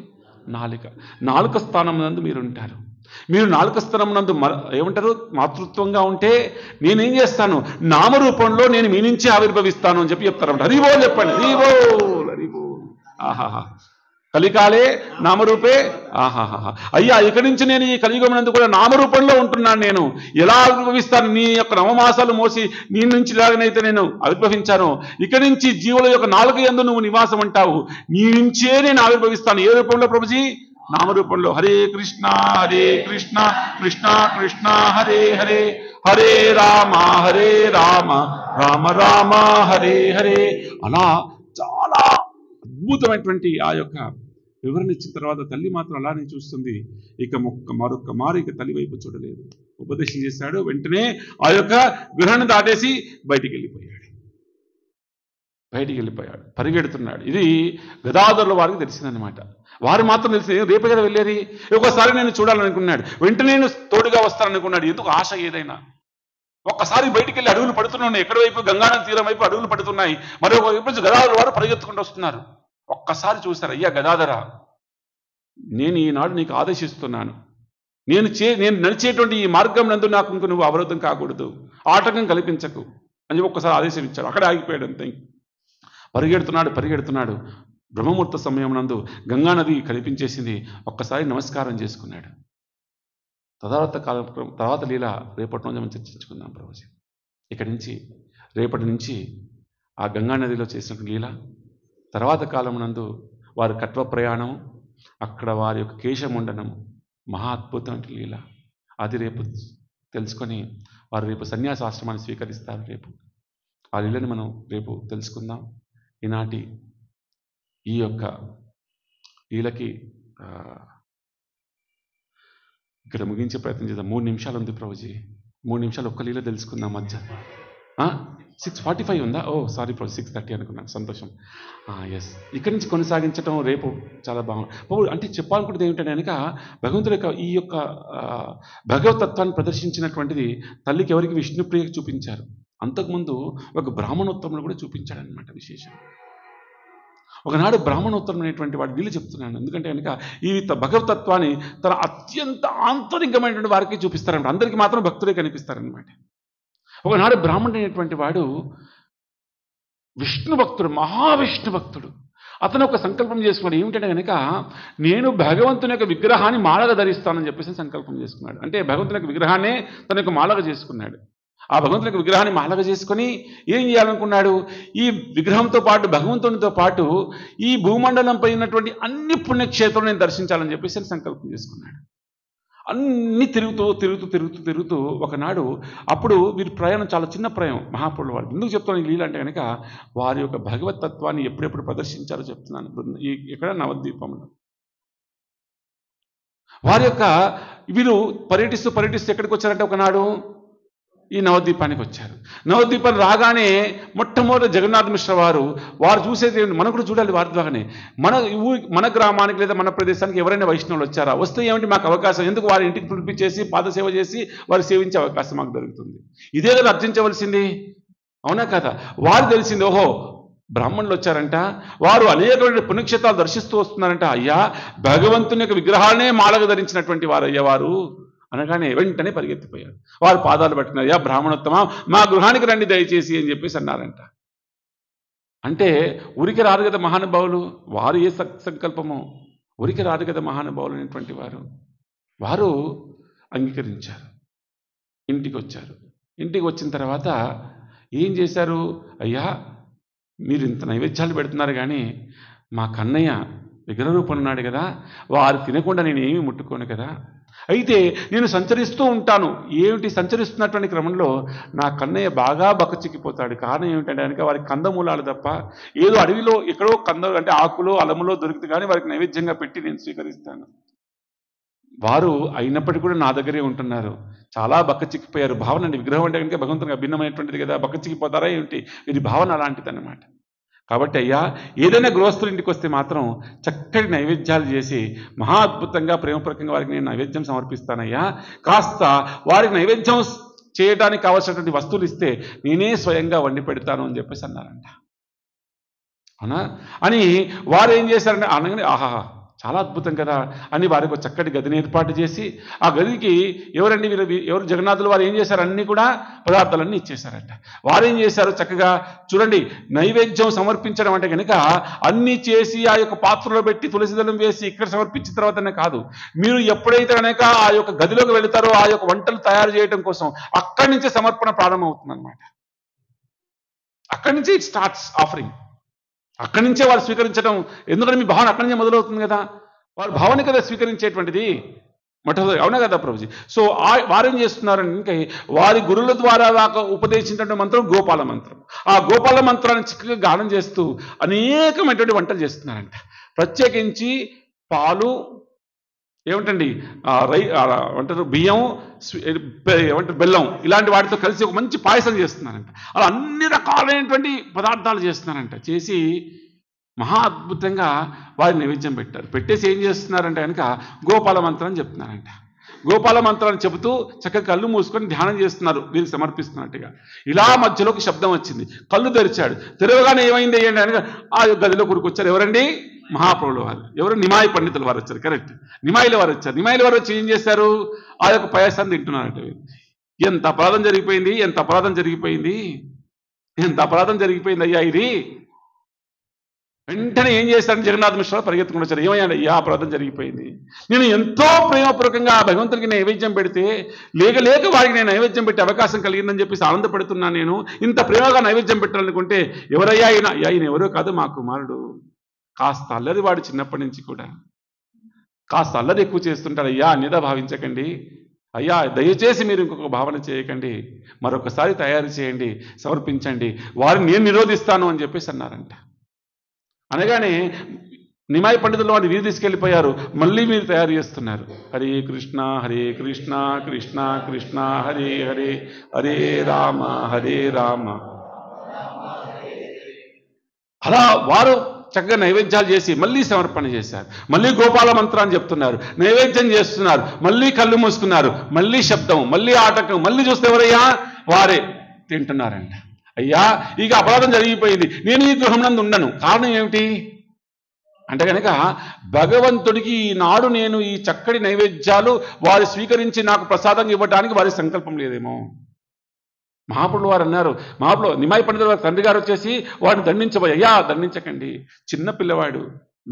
నాలుక స్థానమునందు మీరు ఉంటారు. మీరు నాలుక స్థానమునందు ఏమంటారు? మాతృత్వంగా ఉంటే నేనేం చేస్తాను? నామరూపంలో నేను మీ నుంచి ఆవిర్భవిస్తాను అని చెప్తారు. హరిబో చెప్పండి, హరిబో హరిబో. ఆహాహా, కలికాలే నామరూపే. ఆహాహా, అయ్యా ఇక్కడి నుంచి నేను ఈ కలియుగమునందు కూడా నామరూపంలో ఉంటున్నాను. నేను ఎలా ఆవిర్భవిస్తాను? నీ యొక్క నవమాసాలు మోసి నీ నుంచి ఎలాగనైతే నేను ఆవిర్భవించాను, ఇక్కడి నుంచి జీవుల యొక్క నాలుగు యందు నువ్వు నివాసం అంటావు. నీ నుంచే నేను ఆవిర్భవిస్తాను. ఏ రూపంలో ప్రభుజీ? నామరూపంలో. హరే కృష్ణ కృష్ణ కృష్ణ హరే హరే, హరే రామ రామ రామ హరే హరే. అలా చాలా అద్భుతమైనటువంటి ఆ యొక్క వివరణ ఇచ్చిన తర్వాత తల్లి మాత్రం అలానే చూస్తుంది. ఇక మరొక్క మారు ఇక తల్లి వైపు చూడలేదు. ఉపదేశం చేశాడు, వెంటనే ఆ యొక్క గృహాన్ని దాటేసి బయటికి వెళ్ళిపోయాడు, పరిగెడుతున్నాడు. ఇది గదాధరుల వారికి తెలిసిందనమాట. వారు మాత్రం తెలిసి రేపే కదా వెళ్ళేది, ఒకసారి నేను చూడాలనుకున్నాడు, వెంటనే నేను తోడుగా వస్తాననుకున్నాడు. ఎందుకు ఆశ ఏదైనా. ఒక్కసారి బయటికి వెళ్ళి అడుగులు పడుతున్నాయి. ఎక్కడి వైపు? గంగానది తీరం వైపు అడుగులు పడుతున్నాయి. మరొక వైపు గదాధరుల వారు పరిగెత్తుకుంటూ వస్తున్నారు. ఒక్కసారి చూస్తారు, అయ్యా గదాధర, నేను ఈనాడు నీకు ఆదేశిస్తున్నాను, నేను నడిచేటువంటి ఈ మార్గం నందు నాకు ఇంక నువ్వు అవరోధం కాకూడదు, ఆటంకం కల్పించకు అని చెప్పి ఒక్కసారి ఆదేశం ఇచ్చాడు. అక్కడే ఆగిపోయాడు అంతే. పరిగెడుతున్నాడు. బ్రహ్మముహూర్త సమయం నందు గంగానది కనిపించేసింది. ఒక్కసారి నమస్కారం చేసుకున్నాడు. తర్వాత లీల రేపటి రోజు మనం చర్చించుకుందాం ప్రభుజీ. రేపటి నుంచి ఆ గంగానదిలో చేసినటువంటి లీల, తర్వాత కాలమునందు వారి కట్వ ప్రయాణం, అక్కడ వారి యొక్క కేశముండనం, మహా అద్భుతమైన లీల. అది రేపు తెలుసుకొని వారు రేపు సన్యాసాశ్రమాన్ని స్వీకరిస్తారు. రేపు ఆ లీలని మనం రేపు తెలుసుకుందాం. ఈనాటి ఈ యొక్క లీలకి ఇక్కడ ముగించే ప్రయత్నం చేద్దాం. 3 నిమిషాలు ఉంది ప్రభుజీ, 3 నిమిషాలు ఒక్క లీల తెలుసుకుందాం. మధ్య 6:45 ఉందా? ఓ సారీ ప్రభు, 6:30 అనుకున్నాను. సంతోషం. ఎస్, ఇక్కడి నుంచి కొనసాగించడం రేపు చాలా బాగుంది. అంటే చెప్పాలనుకుంటే ఏమిటంటే కనుక భగవంతుడి యొక్క ఈ యొక్క భగవతత్వాన్ని ప్రదర్శించినటువంటిది తల్లికి ఎవరికి? విష్ణుప్రియకి చూపించారు. అంతకుముందు ఒక బ్రాహ్మణోత్తములు కూడా చూపించాడనమాట. విశేషం, ఒకనాడు బ్రాహ్మణోత్తరం అనేటువంటి వాడు వీళ్ళు చెప్తున్నాను. ఎందుకంటే కనుక ఈ భగవతత్వాన్ని తన అత్యంత ఆంతరికమైనటువంటి వారికి చూపిస్తారనమాట. అందరికీ మాత్రం భక్తుడే కనిపిస్తారనమాట. ఒకనాడు బ్రాహ్మణుడు అనేటువంటి వాడు విష్ణు భక్తుడు, మహావిష్ణు భక్తుడు. అతను ఒక సంకల్పం చేసుకున్నాడు. ఏమిటంటే కనుక నేను భగవంతుని యొక్క విగ్రహాన్ని మాలగా ధరిస్తానని చెప్పేసి సంకల్పం చేసుకున్నాడు. అంటే భగవంతుని యొక్క విగ్రహాన్నే తన యొక్క మాలగా చేసుకున్నాడు. ఆ భగవంతుని యొక్క విగ్రహాన్ని మాలగా చేసుకొని ఏం చేయాలనుకున్నాడు? ఈ విగ్రహంతో పాటు భగవంతునితో పాటు ఈ భూమండలంపై ఉన్నటువంటి అన్ని పుణ్యక్షేత్రాలు నేను దర్శించాలని చెప్పేసి సంకల్పం చేసుకున్నాడు. అన్ని తిరుగుతూ ఒకనాడు, అప్పుడు వీరి ప్రయాణం చాలా చిన్న ప్రయాణం మహాప్రభుల వారు. ఎందుకు చెప్తాను ఈ లీల అంటే కనుక వారి యొక్క భగవత్ తత్వాన్ని ఎప్పుడెప్పుడు ప్రదర్శించారో చెప్తున్నాను. ఇక్కడ నవద్వీపంలో వారి యొక్క వీరు పర్యటిస్తూ ఎక్కడికి వచ్చారంటే ఒకనాడు ఈ నవద్వీపానికి వచ్చారు. నవద్వీపం రాగానే మొట్టమొదటి జగన్నాథ మిశ్ర వారు చూసేది మనం కూడా చూడాలి. వారి ద్వారానే మన గ్రామానికి లేదా మన ప్రదేశానికి ఎవరైనా వైష్ణవులు వచ్చారా, వస్తే ఏమిటి మాకు అవకాశం, ఎందుకు వారి ఇంటికి పిలిపించేసి పాదసేవ చేసి వారు సేవించే అవకాశం మాకు దొరుకుతుంది. ఇదే కదా అర్జించవలసింది, అవునా కదా? వారు తెలిసింది, ఓహో బ్రాహ్మణులు వచ్చారంట, వారు అనేకమైన పుణ్యక్షేత్రాలు దర్శిస్తూ వస్తున్నారంట. అయ్యా భగవంతుని యొక్క విగ్రహాలనే మాలగా ధరించినటువంటి వారు అయ్యేవారు అనగానే వెంటనే పరిగెత్తిపోయారు. వారు పాదాలు పట్టుకున్నారు. అయ్యా బ్రాహ్మణోత్తమ, మా గృహానికి రండి దయచేసి అని చెప్పేసి అన్నారంట. అంటే ఉరికి రాదు కదా మహానుభావులు, వారు ఏ సంకల్పమో ఉరికి రాదు కదా మహానుభావులు అనేటువంటి వారు అంగీకరించారు. ఇంటికి వచ్చారు. ఇంటికి వచ్చిన తర్వాత ఏం చేశారు? అయ్యా మీరు ఇంత నైవేద్యాలు పెడుతున్నారు కానీ మా కన్నయ్య విగ్రహ రూపం ఉన్నాడు కదా, వారు తినకుండా నేను ఏమీ ముట్టుకోను కదా, అయితే నేను సంచరిస్తూ ఉంటాను. ఏమిటి సంచరిస్తున్నటువంటి క్రమంలో నా కన్నయ్య బాగా బక్కచిక్కిపోతాడు. కారణం ఏమిటంటే కనుక వారికి కందమూలాలు తప్ప ఏదో అడవిలో ఎక్కడో అంటే ఆకులో అలములో దొరికితే కానీ వారికి నైవేద్యంగా పెట్టి నేను స్వీకరిస్తాను. వారు అయినప్పటికీ కూడా నా దగ్గరే ఉంటున్నారు. చాలా బక్కచిక్కిపోయారు. భావన అండి, విగ్రహం అంటే కనుక భగవంతునికి అభిన్నమైనటువంటిది కదా, బక్కచిక్కిపోతారా ఏమిటి, ఇది భావన అలాంటిది అన్నమాట. కాబట్టి అయ్యా ఏదైనా గృహస్థుల ఇంటికి వస్తే మాత్రం చక్కటి నైవేద్యాలు చేసి మహా అద్భుతంగా ప్రేమపూర్వకంగా వారికి నేను నైవేద్యం సమర్పిస్తానయ్యా, కాస్త వారికి నైవేద్యం చేయడానికి కావాల్సినటువంటి వస్తువులు ఇస్తే నేనే స్వయంగా వండి పెడతాను అని చెప్పేసి అన్నారంట. అవునా అని వారు ఏం చేశారంటే అనగానే ఆహా చాలా అద్భుతం కదా అని వారికి ఒక చక్కటి గదిని ఏర్పాటు చేసి ఆ గదికి ఎవరు జగన్నాథులు వారు ఏం చేశారు, అన్నీ కూడా పదార్థాలన్నీ ఇచ్చేశారంట. వారు ఏం చేశారు, చక్కగా చూడండి నైవేద్యం సమర్పించడం అంటే కనుక అన్నీ చేసి ఆ యొక్క పాత్రలో పెట్టి తులసిదళం వేసి ఇక్కడ సమర్పించిన తర్వాతనే కాదు, మీరు ఎప్పుడైతే కనుక ఆ యొక్క గదిలోకి వెళతారో ఆ యొక్క వంటలు తయారు చేయడం కోసం అక్కడి నుంచే సమర్పణ ప్రారంభమవుతుంది అనమాట. అక్కడి నుంచి ఇట్ స్టార్ట్స్ ఆఫరింగ్. అక్కడి నుంచే వారు స్వీకరించడం, ఎందుకంటే మీ భావన అక్కడి నుంచే మొదలవుతుంది కదా, వారి భావన కదా స్వీకరించేటువంటిది మొట్టమొదటి, అవునా కదా ప్రభుజీ. సో వారేం చేస్తున్నారంటే ఇంకా వారి గురువుల ద్వారా ఉపదేశించినటువంటి మంత్రం గోపాల మంత్రం. ఆ గోపాల మంత్రాన్ని చక్కగా గానం చేస్తూ అనేకమైనటువంటి వంటలు చేస్తున్నారంట. ప్రత్యేకించి పాలు ఏమిటండి అంటారు బియ్యం ఏమంటారు బెల్లం ఇలాంటి వాటితో కలిసి ఒక మంచి పాయసం చేస్తున్నారంట. అలా అన్ని రకాలైనటువంటి పదార్థాలు చేస్తున్నారంట. చేసి మహా అద్భుతంగా వారి నైవేద్యం పెట్టారు. పెట్టేసి ఏం చేస్తున్నారంటే కనుక గోపాల మంత్రం చెప్తున్నారంట. గోపాల మంత్రాన్ని చెబుతూ చక్కగా కళ్ళు మూసుకొని ధ్యానం చేస్తున్నారు వీరికి సమర్పిస్తున్నట్టుగా. ఇలా మధ్యలోకి శబ్దం వచ్చింది. కళ్ళు తెరిచాడు. తెరవగానే ఏమైంది ఏంటి అనగా ఆ గదిలో కూరుకొచ్చారు. ఎవరండి? మహాప్రభుల వారు. ఎవరు? నిమాయి పండితుల వారు వచ్చారు. కరెక్ట్, నిమాయిల వారు వచ్చారు. నిమాయిల వారు వచ్చి ఏం చేశారు, ఆ యొక్క పాయసాన్ని తింటున్నారంట. ఎంత అపరాధం జరిగిపోయింది, ఎంత అపరాధం జరిగిపోయింది, ఎంత అపరాధం జరిగిపోయింది అయ్యా ఇది. వెంటనే ఏం చేశారని జగన్నాథ మిశ్ర పరిగెత్తుకుని వచ్చారు. ఏమయ్యా అయ్యా అపరాధం జరిగిపోయింది, నేను ఎంతో ప్రేమపూర్వకంగా ఆ భగవంతుడికి నైవేద్యం పెడితే లేక వారికి నేను నైవేద్యం పెట్టే అవకాశం కలిగిందని చెప్పేసి ఆనందపడుతున్నా. నేను ఇంత ప్రేమగా నైవేద్యం పెట్టాలనుకుంటే ఎవరయ్యా ఆయన ఎవరో కాదు మా కుమారుడు. కాస్త అల్లరి వాడు చిన్నప్పటి నుంచి కూడా కాస్త అల్లరి ఎక్కువ చేస్తుంటాడు. అయ్యా అన్యదా భావించకండి అయ్యా, దయచేసి మీరు ఇంకొక భావన చేయకండి, మరొకసారి తయారు చేయండి, సమర్పించండి, వారిని నేను నిరోధిస్తాను అని చెప్పేసి అన్నారంట. అనగానే నిమాయి పండితులు వాడిని వీధి తీసుకెళ్ళిపోయారు. మళ్ళీ మీరు తయారు చేస్తున్నారు. హరే కృష్ణ హరే కృష్ణ కృష్ణ కృష్ణ హరే హరే హరే రామ హరే రామ. అలా వారు చక్కగా నైవేద్యాలు చేసి మళ్ళీ సమర్పణ చేశారు. మళ్ళీ గోపాల మంత్రాన్ని చెప్తున్నారు, నైవేద్యం చేస్తున్నారు, మళ్ళీ కళ్ళు మూసుకున్నారు, మళ్ళీ శబ్దం, మళ్ళీ ఆటకం. మళ్ళీ చూస్తే ఎవరయ్యా? వారే తింటున్నారంట. అయ్యా ఇక అపరాధం జరిగిపోయింది, నేను ఈ గృహంనందు ఉండను. కారణం ఏమిటి అంటే కనుక భగవంతుడికి ఈనాడు నేను ఈ చక్కటి నైవేద్యాలు వారు స్వీకరించి నాకు ప్రసాదంగా ఇవ్వడానికి వారి సంకల్పం లేదేమో. మహాప్రభులు వారు అన్నారు, మహాప్రభు నిమాయి పండితుల వారి తండ్రి గారు వచ్చేసి వాడిని దండించబోయే. అయ్యా దండించకండి, చిన్న పిల్లవాడు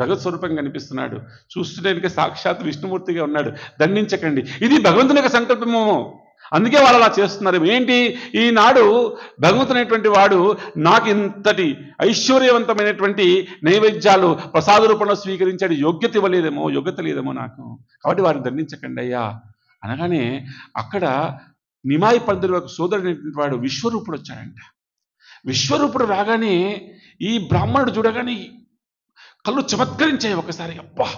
భగవత్ స్వరూపంగా కనిపిస్తున్నాడు, చూస్తుంటే సాక్షాత్ విష్ణుమూర్తిగా ఉన్నాడు, దండించకండి, ఇది భగవంతుని యొక్క సంకల్పమేమో. అందుకే వాళ్ళు అలా చేస్తున్నారు. ఏంటి, ఈనాడు భగవంతునైనటువంటి వాడు నాకు ఇంతటి ఐశ్వర్యవంతమైనటువంటి నైవేద్యాలు ప్రసాద రూపంలో స్వీకరించాడు, యోగ్యత లేదేమో నాకు, కాబట్టి వారిని దండించకండి అయ్యా అనగానే అక్కడ నిమాయి పంతులు ఒక సోదరుడైనటువంటి వాడు విశ్వరూపుడు వచ్చాడంట. విశ్వరూపుడు రాగానే ఈ బ్రాహ్మణుడు చూడగానే కళ్ళు చమత్కరించాయి ఒకసారి. అబ్బా,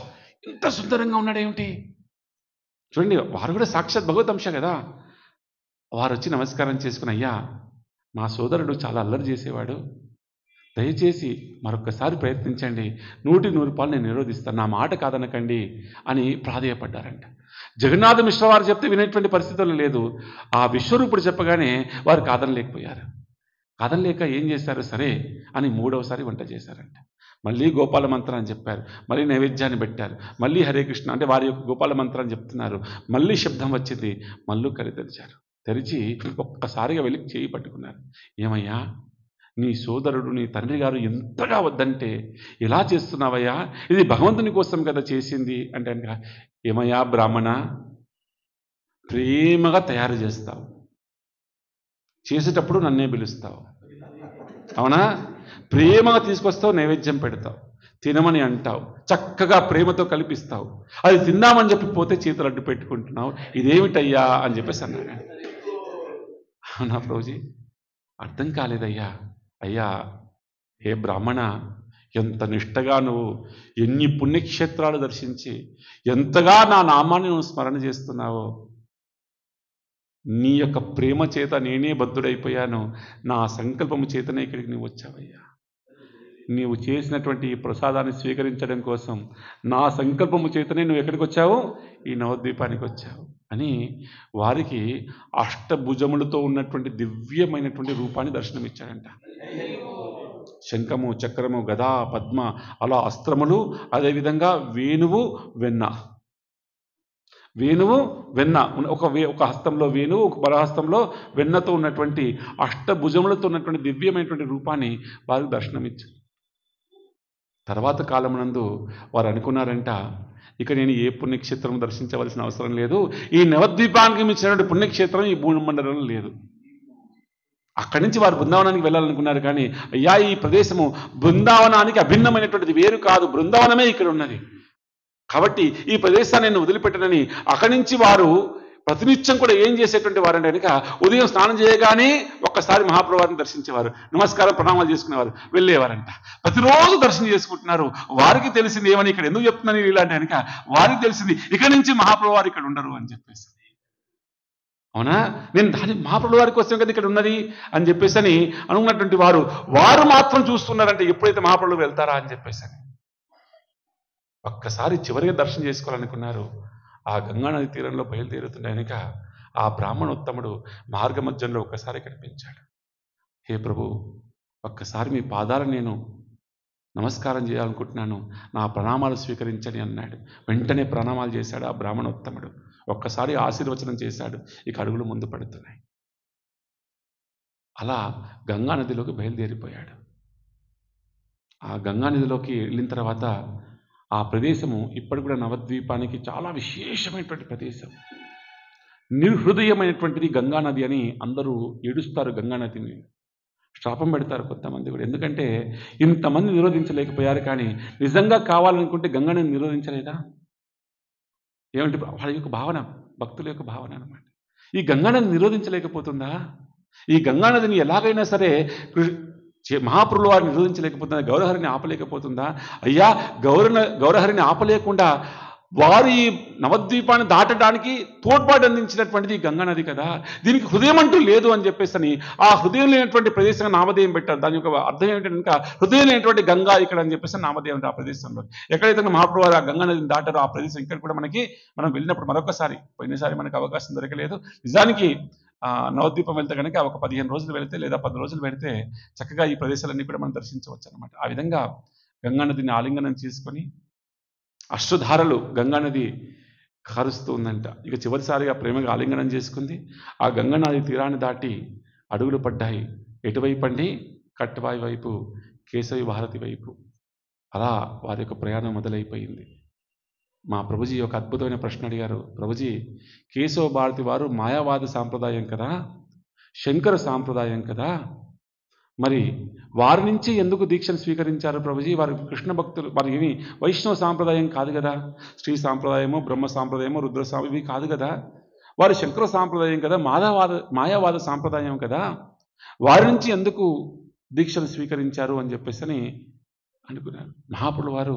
ఇంత సుందరంగా ఉన్నాడేమిటి. చూడండి, వారు కూడా సాక్షాత్ భగవత్ అంశ కదా. వారు వచ్చి నమస్కారం చేసుకుని, అయ్యా మా సోదరుడు చాలా అల్లరి చేసేవాడు, దయచేసి మరొకసారి ప్రయత్నించండి, 100 నేను నిరోధిస్తాను, నా మాట కాదనకండి అని ప్రాధేయపడ్డారంట. జగన్నాథ మిశ్ర వారు చెప్తే వినేటువంటి పరిస్థితులు లేదు. ఆ విశ్వరూపుడు చెప్పగానే వారు కాదనలేకపోయారు. కాదనలేక ఏం చేశారు, సరే అని 3వసారి వంట చేశారంట. మళ్ళీ గోపాల మంత్రాన్ని చెప్పారు, మళ్ళీ నైవేద్యాన్ని పెట్టారు, మళ్ళీ హరే కృష్ణ అంటే వారి యొక్క గోపాల మంత్రాన్ని చెప్తున్నారు. మళ్ళీ శబ్దం వచ్చింది, మళ్ళీ కరి తెరిచారు. తెరిచి ఒక్కసారిగా వెళ్ళి చేయి పట్టుకున్నారు. ఏమయ్యా, నీ సోదరుడు నీ తండ్రి గారు ఎంతగా వద్దంటే ఎలా చేస్తున్నావయ్యా, ఇది భగవంతుని కోసం కదా చేసింది అంటే కనుక, ఏమయ్యా బ్రాహ్మణ, ప్రేమగా తయారు చేస్తావు, చేసేటప్పుడు నన్నే పిలుస్తావు, అవునా, ప్రేమగా తీసుకొస్తావు, నైవేద్యం పెడతావు, తినమని అంటావు, చక్కగా ప్రేమతో కల్పిస్తావు, అది తిందామని చెప్పి పోతే చేతులు అడ్డు పెట్టుకుంటున్నావు, ఇదేమిటయ్యా అని చెప్పేసి అన్నాడు. అవునా ప్రభుజీ, అర్థం కాలేదయ్యా. అయ్యా, హే బ్రాహ్మణ, ఎంత నిష్టగా నువ్వు ఎన్ని పుణ్యక్షేత్రాలు దర్శించి ఎంతగా నా నామాన్ని నువ్వు స్మరణ చేస్తున్నావో, నీ యొక్క ప్రేమ చేత నేనే బద్ధుడైపోయాను, నా సంకల్పము చేతనే ఇక్కడికి నువ్వు వచ్చావయ్యా. నీవు చేసినటువంటి ఈ ప్రసాదాన్ని స్వీకరించడం కోసం నా సంకల్పము చేతనే నువ్వు ఎక్కడికి వచ్చావు, ఈ నవద్వీపానికి వచ్చావు అని వారికి అష్టభుజములతో ఉన్నటువంటి దివ్యమైనటువంటి రూపాన్ని దర్శనమిచ్చాడంట. శంఖము, చక్రము, గదా, పద్మ, అలా అస్త్రములు, అదేవిధంగా వేణువు, వెన్న. ఒక హస్తంలో వేణువు, ఒక పరహస్తంలో వెన్నతో ఉన్నటువంటి అష్టభుజములతో ఉన్నటువంటి దివ్యమైనటువంటి రూపాన్ని వారికి దర్శనమిచ్చారు. తర్వాత కాలమునందు వారు అనుకున్నారంట, ఇక నేను ఏ పుణ్యక్షేత్రం దర్శించవలసిన అవసరం లేదు, ఈ నవద్వీపానికి మించినటువంటి పుణ్యక్షేత్రం ఈ భూమండలంలో లేదు. అక్కడి నుంచి వారు బృందావనానికి వెళ్ళాలనుకున్నారు. కానీ అయ్యా, ఈ ప్రదేశము బృందావనానికి అభిన్నమైనటువంటిది, వేరు కాదు, బృందావనమే ఇక్కడ ఉన్నది, కాబట్టి ఈ ప్రదేశాన్ని నేను వదిలిపెట్టనని అక్కడి నుంచి వారు ప్రతినిత్యం కూడా ఏం చేసేటువంటి వారంటే కనుక, ఉదయం స్నానం చేయగానే ఒక్కసారి మహాప్రభువారిని దర్శించేవారు, నమస్కారం ప్రణామాలు చేసుకునేవారు, వెళ్ళేవారంట. ప్రతిరోజు దర్శనం చేసుకుంటున్నారు. వారికి తెలిసింది ఏమని, ఇక్కడ ఎందుకు చెప్తున్నాను ఇలాంటి కనుక, వారికి తెలిసింది ఇక్కడి నుంచి మహాప్రభువారు ఇక్కడ ఉండరు అని చెప్పేసి. అవునా, నేను దాని మహాప్రభువు వారి కోసం కదా ఇక్కడ ఉన్నది అని చెప్పేసి అని అనుకున్నటువంటి వారు మాత్రం చూస్తున్నారంటే ఎప్పుడైతే మహాప్రభువు వెళ్తారా అని చెప్పేసి అని. ఒక్కసారి చివరిగా దర్శనం చేసుకోవాలనుకున్నారు. ఆ గంగానది తీరంలో బయలుదేరుతుండే కనుక ఆ బ్రాహ్మణోత్తముడు మార్గ మధ్యంలో ఒక్కసారి కనిపించాడు. హే ప్రభు, ఒక్కసారి మీ పాదాలను నేను నమస్కారం చేయాలనుకుంటున్నాను, నా ప్రణామాలు స్వీకరించని అన్నాడు. వెంటనే ప్రణామాలు చేశాడు ఆ బ్రాహ్మణోత్తముడు. ఒక్కసారి ఆశీర్వచనం చేశాడు. ఇక అడుగులు ముందు పడుతున్నాయి. అలా గంగానదిలోకి బయలుదేరిపోయాడు. ఆ గంగానదిలోకి వెళ్ళిన తర్వాత ఆ ప్రదేశము ఇప్పటి కూడా నవద్వీపానికి చాలా విశేషమైనటువంటి ప్రదేశం. నిర్హృదయమైనటువంటిది గంగానది అని అందరూ ఏడుస్తారు. గంగానదిని శాపం పెడతారు కొంతమంది కూడా. ఎందుకంటే ఇంతమంది నిరోధించలేకపోయారు, కానీ నిజంగా కావాలనుకుంటే గంగానదిని నిరోధించలేదా? ఏమంటే వాళ్ళ యొక్క భావన, భక్తుల యొక్క భావన అనమాట. ఈ గంగానదిని నిరోధించలేకపోతుందా? ఈ గంగానదిని ఎలాగైనా సరే మహాప్రభువు వారిని నిరోధించలేకపోతుందా? గౌరహరిని ఆపలేకపోతుందా? అయ్యా, గౌరహరిని ఆపలేకుండా వారు ఈ నవద్వీపాన్ని దాటడానికి తోడ్పాటు అందించినటువంటిది ఈ గంగానది కదా. దీనికి హృదయం అంటూ లేదు అని చెప్పేసి ఆ హృదయం లేనటువంటి ప్రదేశంగా నామధేయం పెట్టారు. దాని యొక్క అర్థం ఏంటంటే ఇంకా హృదయం లేనటువంటి గంగా ఇక్కడ అని చెప్పేసి నామధేయం ఆ ప్రదేశంలో. ఎక్కడైతే మహాప్రభువు వారు ఆ గంగానదిని దాటారో ఆ ప్రదేశం ఇక్కడ కూడా మనం వెళ్ళినప్పుడు మరొకసారి, పోయినసారి మనకు అవకాశం దొరకలేదు. నిజానికి నవద్వీపం వెళ్తే కనుక ఒక 15 రోజులు వెళితే లేదా 10 రోజులు వెళితే చక్కగా ఈ ప్రదేశాలన్నీ కూడా మనం దర్శించవచ్చు అనమాట. ఆ విధంగా గంగానదిని ఆలింగనం చేసుకొని అశ్రుధారలు గంగానది కారుస్తూ ఉందంట. ఇక చివరిసారిగా ప్రేమగా ఆలింగనం చేసుకుంది. ఆ గంగానది తీరాన్ని దాటి అడుగులు పడ్డాయి. ఎటువైపు అండి? కట్వాయి వైపు, కేశవి భారతి వైపు. అలా వారి యొక్క ప్రయాణం మొదలైపోయింది. మా ప్రభుజీ ఒక అద్భుతమైన ప్రశ్న అడిగారు. ప్రభుజీ, కేశవ భారతి వారు మాయావాద సాంప్రదాయం కదా, శంకర సాంప్రదాయం కదా, మరి వారి నుంచి ఎందుకు దీక్షను స్వీకరించారు ప్రభుజీ? వారు కృష్ణ భక్తులు, వారు ఏమి వైష్ణవ సాంప్రదాయం కాదు కదా, శ్రీ సాంప్రదాయము, బ్రహ్మ సాంప్రదాయము, రుద్ర ఇవి కాదు కదా, వారు శంకర సాంప్రదాయం కదా, మాయావాద సాంప్రదాయం కదా, వారి నుంచి ఎందుకు దీక్షను స్వీకరించారు అని చెప్పేసి అని అనుకున్నారు. మహాపురులు వారు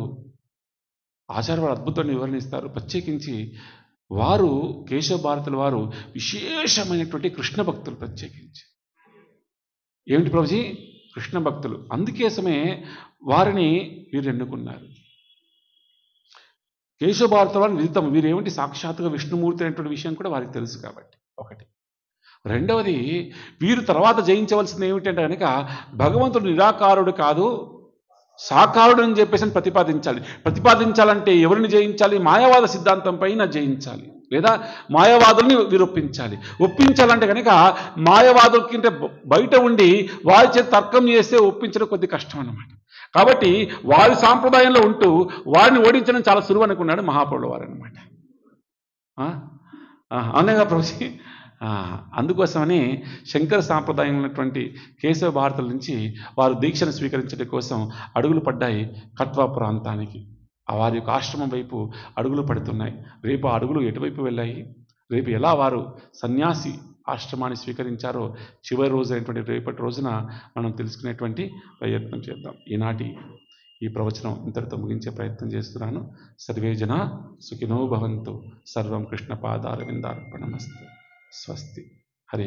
ఆచార్య వారు అద్భుతాన్ని వివరణిస్తారు. ప్రత్యేకించి వారు కేశవ భారతుల వారు విశేషమైనటువంటి కృష్ణ భక్తులు. ప్రత్యేకించి ఏమిటి ప్రభుజీ? కృష్ణ భక్తులు. అందుకోసమే వారిని వీరు ఎన్నుకున్నారు. కేశవ భారతుల వారిని విదితం, వీరేమిటి సాక్షాత్తుగా విష్ణుమూర్తి అనేటువంటి విషయం కూడా వారికి తెలుసు కాబట్టి ఒకటి. రెండవది, వీరు తర్వాత జయించవలసింది ఏమిటంటే కనుక భగవంతుడు నిరాకారుడు కాదు, సాకారుడు అని చెప్పేసి ప్రతిపాదించాలంటే ఎవరిని జయించాలి? మాయావాద సిద్ధాంతం పైన జయించాలి, లేదా మాయావాదుల్ని వీరు ఒప్పించాలంటే కనుక మాయావాదుల కింద బయట ఉండి వారి చేత తర్కం చేస్తే ఒప్పించడం కొద్ది కష్టం అన్నమాట. కాబట్టి వారి సాంప్రదాయంలో ఉంటూ వారిని ఓడించడం చాలా సులువు అనుకున్నాడు మహాప్రభుల వారు అనమాట. అవునేగా ప్రభుజీ? అందుకోసమని శంకర సాంప్రదాయం ఉన్నటువంటి కేశవ భారతుల నుంచి వారు దీక్షను స్వీకరించడం కోసం అడుగులు పడ్డాయి కట్వా ప్రాంతానికి. వారి యొక్క ఆశ్రమం వైపు అడుగులు పడుతున్నాయి. రేపు ఆ అడుగులు ఎటువైపు వెళ్ళాయి, రేపు ఎలా వారు సన్యాసి ఆశ్రమాన్ని స్వీకరించారో చివరి రోజు అయినటువంటి రేపటి రోజున మనం తెలుసుకునేటువంటి ప్రయత్నం చేద్దాం. ఈనాటి ఈ ప్రవచనం ఇంతటితో ముగించే ప్రయత్నం చేస్తున్నాను. సర్వే జనా సుఖినో భవంతు. సర్వం కృష్ణ పాదారవిందార్పణమస్తు. స్వస్తి. హరే